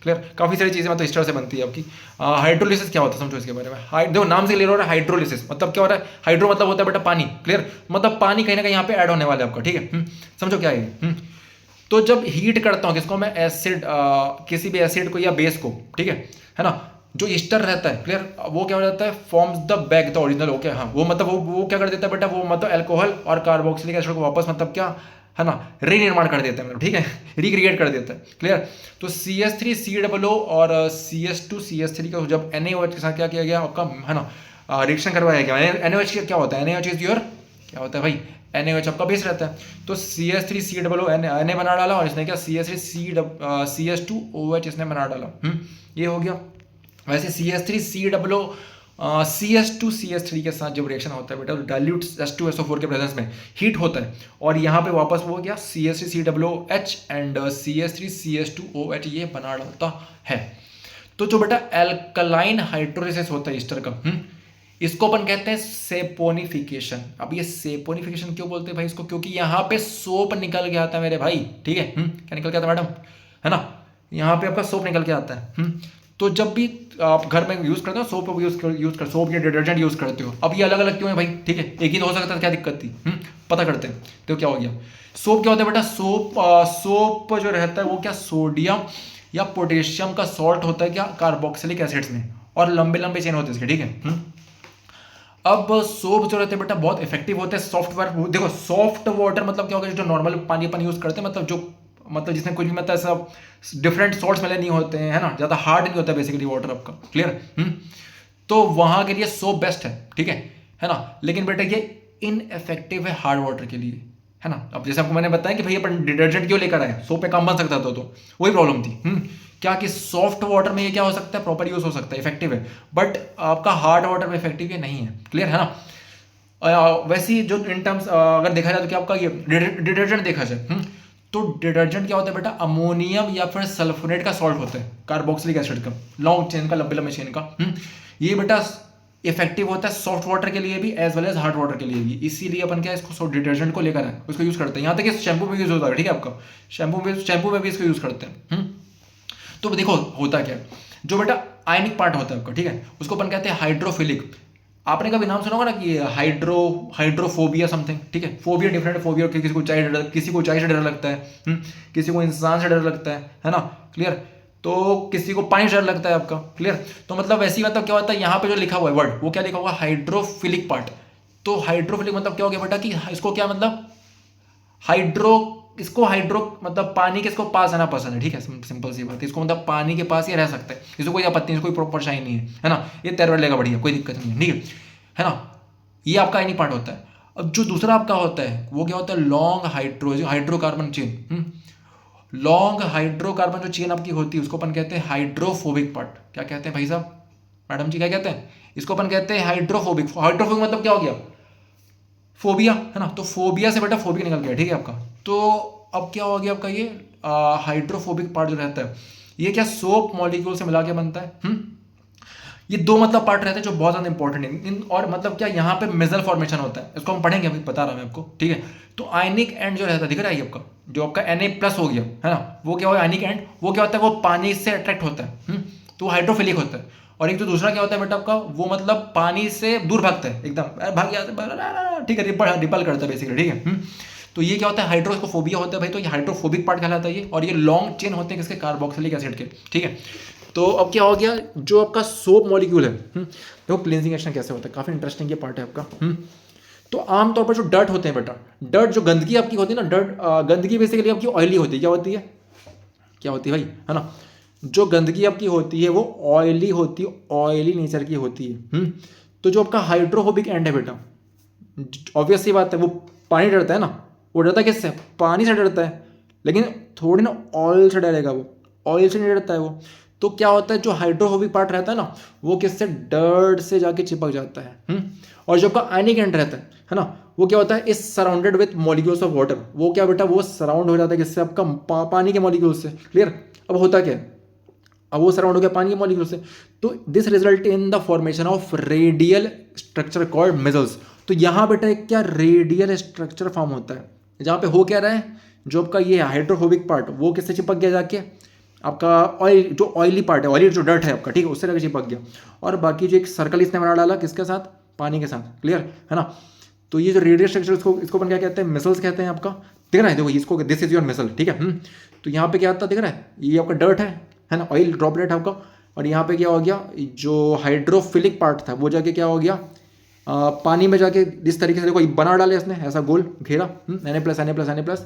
क्लियर, काफ़ी सारी चीज़ें मतलब ईस्टर से बनती है आपकी। हाइड्रोलिसिस क्या होता है समझो इसके बारे में, देखो नाम से ले रहा है हाइड्रोलिसिस, मतलब क्या हो रहा है, हाइड्रो मतलब होता है बेटा पानी, क्लियर, मतलब पानी कहीं ना कहीं यहाँ पे ऐड होने वाला है आपका, ठीक है, समझो क्या है। तो जब हीट करता हूँ किसको मैं, एसिड, किसी भी एसिड को या बेस को, ठीक है ना, जो ईस्टर रहता है, क्लियर, वो क्या हो जाता है, forms the back the original, okay, हाँ, वो मतलब वो क्या कर देता है बेटा, वो मतलब अल्कोहल और कार्बोक्सिलिक एसिड को वापस मतलब क्या, है ना, रीनिर्माण कर देता है, मतलब ठीक है, रिक्रिएट कर देता है, क्लियर। तो CH3COO और CH2CH3 का जब NaOH के साथ क्या किया गया आपका, है ना, रिएक्शन करवाया गया, NaOH क्या होता है, NaOH इज योर, क्या होता है भाई, NaOH आपका बेस रहता है, तो CH3COO Na बना डाला, और इसने क्या CH2OH इसने बना डाला, ये हो गया। वैसे CH3COO CH2CH3 के साथ जब रिएक्शन होता है बेटा, डाइल्यूट H2SO4 के प्रेजेंस में हीट होता है, और यहाँ पे वापस वो गया CH3COOH एंड CH3CH2OH ये बना डालता है। तो जो बेटा एल्कलाइन हाइड्रोलिसिस होता है ईस्टर का, इसको अपन कहते हैं सेपोनिफिकेशन। अब ये सेपोनिफिकेशन क्यों बोलते हैं भाई इसको, क्योंकि यहाँ पे सोप निकल के आता है मेरे भाई, ठीक है, क्या निकल के आता है मैडम, है ना, यहाँ पे आपका सोप निकल के आता है। तो जब भी आप घर में यूज़ करते हो सोप यूज़ कर सोप या डिटर्जेंट यूज़ करते हो, अब ये अलग अलग क्यों है भाई, ठीक है, एक ही तो हो सकता है, क्या दिक्कत थी, पता करते हैं। तो क्या हो गया, सोप क्या होता है बेटा, सोप जो रहता है वो क्या, सोडियम या पोटेशियम का सॉल्ट होता है क्या, कार्बोक्सिलिक एसिड्स में, और लंबे लंबे चेन होते हैं इसके, ठीक है। अब सोप जो रहते हैं बेटा बहुत इफेक्टिव होते हैं, सॉफ्ट, देखो सॉफ्ट वाटर मतलब क्या होगा, जो नॉर्मल पानी अपन यूज़ करते हैं, मतलब जिसमें कुछ भी मतलब ऐसा डिफरेंट सॉल्ट्स मिले नहीं होते हैं, है ना, ज़्यादा हार्ड नहीं होता बेसिकली वाटर आपका, क्लियर। तो वहाँ के लिए सोप बेस्ट है, ठीक है ना, लेकिन बेटा ये इनइफेक्टिव है हार्ड वाटर के लिए, है ना। अब जैसे आपको मैंने बताया कि भाई अपन डिटर्जेंट क्यों लेकर आए, सोप पे काम बन सकता था, तो वही प्रॉब्लम थी, क्या कि सॉफ्ट वाटर में ये क्या हो सकता है, प्रॉपर यूज हो सकता है, इफेक्टिव है, बट आपका हार्ड वाटर में इफेक्टिव ये नहीं है, क्लियर है ना। वैसे ही जो इन टर्म्स अगर देखा जाए तो क्या आपका ये डिटर्जेंट देखा जाए, तो डिटर्जेंट क्या होता है बेटा, अमोनियम या फिर सल्फोनेट का सॉल्ट होता है, कार्बोक्सिलिक एसिड का, लॉन्ग चेन का, लंबे लंबे चेन का, ये बेटा इफेक्टिव होता है सॉफ्ट वाटर के लिए भी as well as hard water के लिए भी, इसीलिए अपन क्या इसको डिटर्जेंट को लेकर आए, उसको यूज करते हैं, यहाँ तक कि शैम्पू में यूज होता है, ठीक है, आपका शैम्पू में भी इसको यूज करते हैं। तो देखो होता क्या है, जो बेटा आयनिक पार्ट होता है आपका, ठीक है, उसको अपन कहते हैं हाइड्रोफिलिक, आपने कभी नाम सुना होगा ना कि हाइड्रोफोबिया समथिंग, ठीक है। फोबिया डिफरेंट फोबिया, किसी को ऊंचाई से डर लगता है, किसी को इंसान से डर लगता है ना, क्लियर। तो किसी को पानी से डर लगता है आपका, क्लियर। तो मतलब वैसे ही मतलब क्या होता है, यहाँ पे जो लिखा हुआ है वर्ड वो क्या लिखा हुआ, हाइड्रोफिलिक पार्ट। तो हाइड्रोफिलिक मतलब क्या हो गया बेटा कि इसको क्या मतलब हाइड्रो मतलब पानी के इसको पास आना पसंद है, ठीक है, सिंपल सी बात है। इसको मतलब पानी के पास ही रह सकता है, इसको कोई आपत्ति नहीं, कोई परेशानी नहीं है ना, ये तैर लेगा बढ़िया, कोई दिक्कत नहीं है, ठीक है ना। ये आपका एनी पार्ट होता है। अब जो दूसरा आपका होता है वो क्या होता है, long hydrocarbon chain. Long hydrocarbon जो चेन आपकी होती है उसको अपन कहते हैं हाइड्रोफोबिक पार्ट। क्या कहते हैं भाई साहब, मैडम जी क्या कहते हैं, इसको अपन कहते हैं हाइड्रोफोबिक। हाइड्रोफोबिक मतलब क्या हो गया, फोबिया, है ना। तो फोबिया से बेटा फोबिक निकल गया, ठीक है आपका। तो अब क्या हो गया आपका ये हाइड्रोफोबिक पार्ट जो रहता है ये क्या सोप मॉलिक्यूल से मिला के बनता है। ये दो मतलब पार्ट रहते हैं जो बहुत ज़्यादा इंपॉर्टेंट है। और मतलब क्या यहाँ पे मेजल फॉर्मेशन होता है, इसको हम पढ़ेंगे, अभी बता रहा मैं आपको, ठीक है। तो आयनिक एंड जो रहता है दिख रहा है आपका, जो आपका Na+ हो गया, है ना, वो क्या हो आयनिक एंड, वो क्या होता है, वो पानी से अट्रैक्ट होता है, तो हाइड्रोफिलिक होता है। और एक तो दूसरा क्या होता है बेटा आपका, वो मतलब पानी से दूर भागता है, एकदम भाग जाता है, ठीक है, रिपल करता है बेसिकली, ठीक है। तो ये क्या होता है, हाइड्रोफोबिया होता है भाई, तो ये हाइड्रोफोबिक पार्ट कहलाता है ये। और ये लॉन्ग चेन होते हैं किसके, कार्बोक्सिलिक एसिड के, ठीक है। तो अब क्या हो गया, जो आपका सोप मॉलिक्यूल है, देखो क्लींजिंग एक्शन कैसे होता है, काफ़ी इंटरेस्टिंग ये पार्ट है आपका। तो आमतौर पर जो डर्ट होते हैं बेटा, डर्ट जो गंदगी आपकी होती है ना, गंदगी बेसिकली आपकी ऑयली होती है, क्या होती है भाई, है ना। जो गंदगी आपकी होती है वो ऑयली होती है, ऑयली नेचर की होती है। तो जो आपका हाइड्रोफोबिक एंड है बेटा, ऑब्वियस सी बात है, वो पानी डरता है ना, वो डरता है किससे, पानी से डरता है, लेकिन थोड़ी ना ऑयल से डरेगा, वो ऑयल से नहीं डरता है वो। तो क्या होता है, जो हाइड्रोफोबिक पार्ट रहता है ना, वो किससे, डर्ट से जाके चिपक जाता है। और जो आपका आयनिक एंड रहता है ना, वो क्या होता है, is surrounded with molecules of water. वो क्या बेटा, वो सराउंड हो जाता है किससे, आपका पानी के मॉलिक्यूल से, क्लियर। अब होता क्या है, अब वो सराउंड हो गया पानी के मॉलिक्यूल से, तो this result in the formation of radial structure called micelles. तो यहाँ बेटा एक क्या रेडियल स्ट्रक्चर फॉर्म होता है, जहाँ पे हो क्या रहा है, जो आपका ये हाइड्रोफोबिक पार्ट वो किससे चिपक गया जाके, आपका ऑयल, जो ऑयली पार्ट है, ऑयली जो डर्ट है आपका, ठीक है, उससे लगे चिपक गया। और बाकी जो एक सर्कल इसने बना डाला किसके साथ, पानी के साथ, क्लियर है ना। तो ये जो रेडियल स्ट्रक्चर इसको अपन क्या कहते हैं, मिसल्स कहते हैं आपका, दिख रहा है, देखो इसको, दिस इज योर मिसल, ठीक है। तो यहाँ पे क्या आता है, दिख रहा है, ये आपका डर्ट है ना, ऑयल ड्रॉपलेट है आपका। और यहाँ पे क्या हो गया, जो हाइड्रोफिलिक पार्ट था वो जाके क्या हो गया, पानी में जाके इस तरीके से, देखो ये बना डाले इसने ऐसा गोल घेरा, Na+,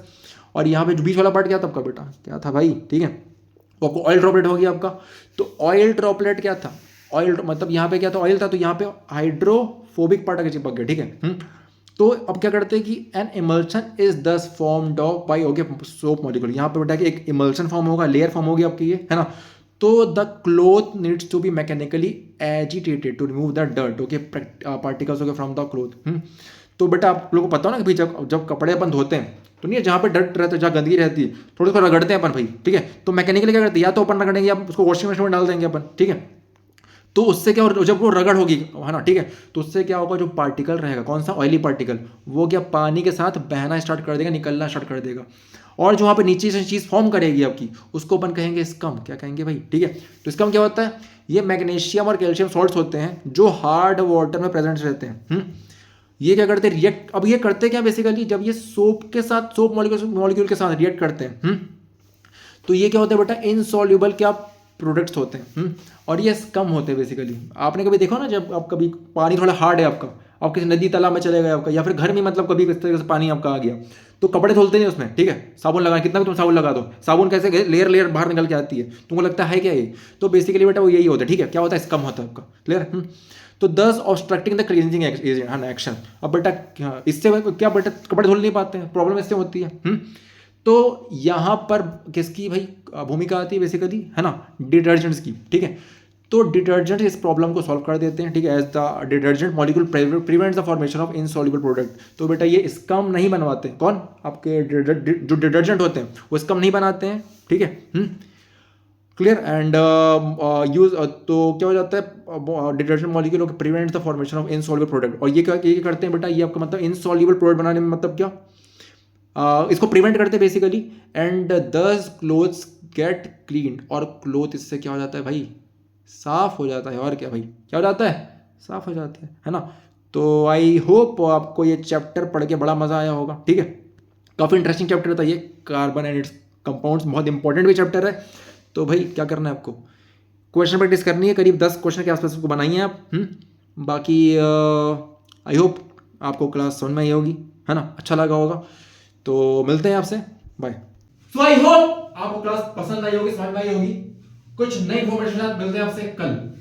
और यहाँ पे जो बीच वाला पार्ट क्या था आपका बेटा, क्या था भाई, ठीक है, वो आपको ऑयल ड्रॉपलेट हो गया आपका। तो ऑयल ड्रॉपलेट क्या था, ऑयल मतलब यहाँ पे क्या था, ऑयल था, तो यहाँ पे हाइड्रोफोबिक पार्ट आके चिपक गया, ठीक है। तो अब क्या करते हैं कि an emulsion is thus formed of by, okay, soap molecule. यहाँ पे बेटा कि एक इमल्शन फॉर्म होगा, लेयर फॉर्म होगी आपकी ये, है ना। तो the cloth needs to be mechanically agitated to remove the dirt, okay, particles okay from the cloth. तो बेटा आप लोगों को पता हो ना कि भाई जब कपड़े अपन धोते हैं तो नहीं, जहाँ पे डर्ट रहता है, जहाँ गंदगी रहती है, थोड़ी थोड़ा रगड़ते हैं अपन भाई, ठीक है। तो मैकेनिकली क्या करते हैं, या तो अपन रगड़ेंगे या उसको वॉशिंग मशीन में डाल देंगे अपन, ठीक है। तो उससे क्या, जब वो रगड़ होगी, है ना, ठीक है, तो उससे क्या होगा, जो पार्टिकल रहेगा, कौन सा, ऑयली पार्टिकल, वो क्या पानी के साथ बहना स्टार्ट कर देगा, निकलना स्टार्ट कर देगा। और जो वहाँ पे नीचे से चीज़ फॉर्म करेगी आपकी, उसको अपन कहेंगे स्कम, क्या कहेंगे भाई, ठीक है। तो स्कम क्या होता है, ये मैग्नीशियम और कैल्शियम सॉल्ट्स होते हैं जो हार्ड वाटर में प्रेजेंट रहते हैं। ये क्या करते हैं, रिएक्ट, अब ये करते क्या बेसिकली, जब ये सोप के साथ, सोप मॉलिक्यूल के साथ रिएक्ट करते हैं, तो ये क्या होता है बेटा, इनसॉल्युबल क्या प्रोडक्ट्स होते हैं, और ये कम होते हैं बेसिकली। आपने कभी देखो ना, जब आप कभी पानी थोड़ा हार्ड है आपका, आप किसी नदी तालाब में चले गए आपका, या फिर घर में मतलब कभी इस तरीके से पानी आपका आ गया, तो कपड़े धुलते नहीं उसमें, ठीक है, साबुन लगा, कितना भी तुम साबुन लगा दो, साबुन कैसे लेयर बाहर निकल के आती है, तुमको लगता है क्या ये, तो बेसिकली बेटा वो यही होता है, ठीक है। क्या होता है, कम होता है आपका, क्लियर। तो दस ऑब्स्ट्रक्टिंग द क्लींजिंग एक्शन। अब बेटा इससे क्या बेटा कपड़े धुल नहीं पाते हैं, प्रॉब्लम इससे होती है। तो यहाँ पर किसकी भाई भूमिका आती है बेसिकली, है ना, डिटर्जेंट्स की, ठीक है। तो डिटर्जेंट इस प्रॉब्लम को सॉल्व कर देते हैं, ठीक है, as the detergent molecule prevents the formation of insoluble product. तो बेटा ये स्कम नहीं बनवाते, कौन, आपके जो डिटर्जेंट होते हैं वो स्कम नहीं बनाते हैं, ठीक है, क्लियर। एंड यूज, तो क्या हो जाता है, detergent molecule prevents the formation of insoluble product. और ये क्या करते हैं बेटा, ये आपका मतलब इनसॉल्युबल प्रोडक्ट बनाने में मतलब क्या, इसको प्रिवेंट करते हैं बेसिकली। एंड दस क्लोथ्स गेट क्लीन, और क्लोथ इससे क्या हो जाता है भाई, साफ हो जाता है। और क्या भाई, क्या हो जाता है, साफ हो जाते हैं, है ना। तो आई होप आपको ये चैप्टर पढ़ के बड़ा मज़ा आया होगा, ठीक है। काफ़ी इंटरेस्टिंग चैप्टर था ये, कार्बन एंड इट्स कंपाउंड्स, बहुत इंपॉर्टेंट भी चैप्टर है। तो भाई क्या करना है आपको, क्वेश्चन प्रैक्टिस करनी है, करीब 10 क्वेश्चन के आसपास उसको बनाइए आप। बाकी आई होप आपको क्लास समझ में आई होगी, है ना, अच्छा लगा होगा। तो मिलते हैं आपसे, बाय। सो आई होप आपको क्लास पसंद आई होगी, समझ में आई होगी। कुछ नई इन्फॉर्मेशन मिलते हैं आपसे कल।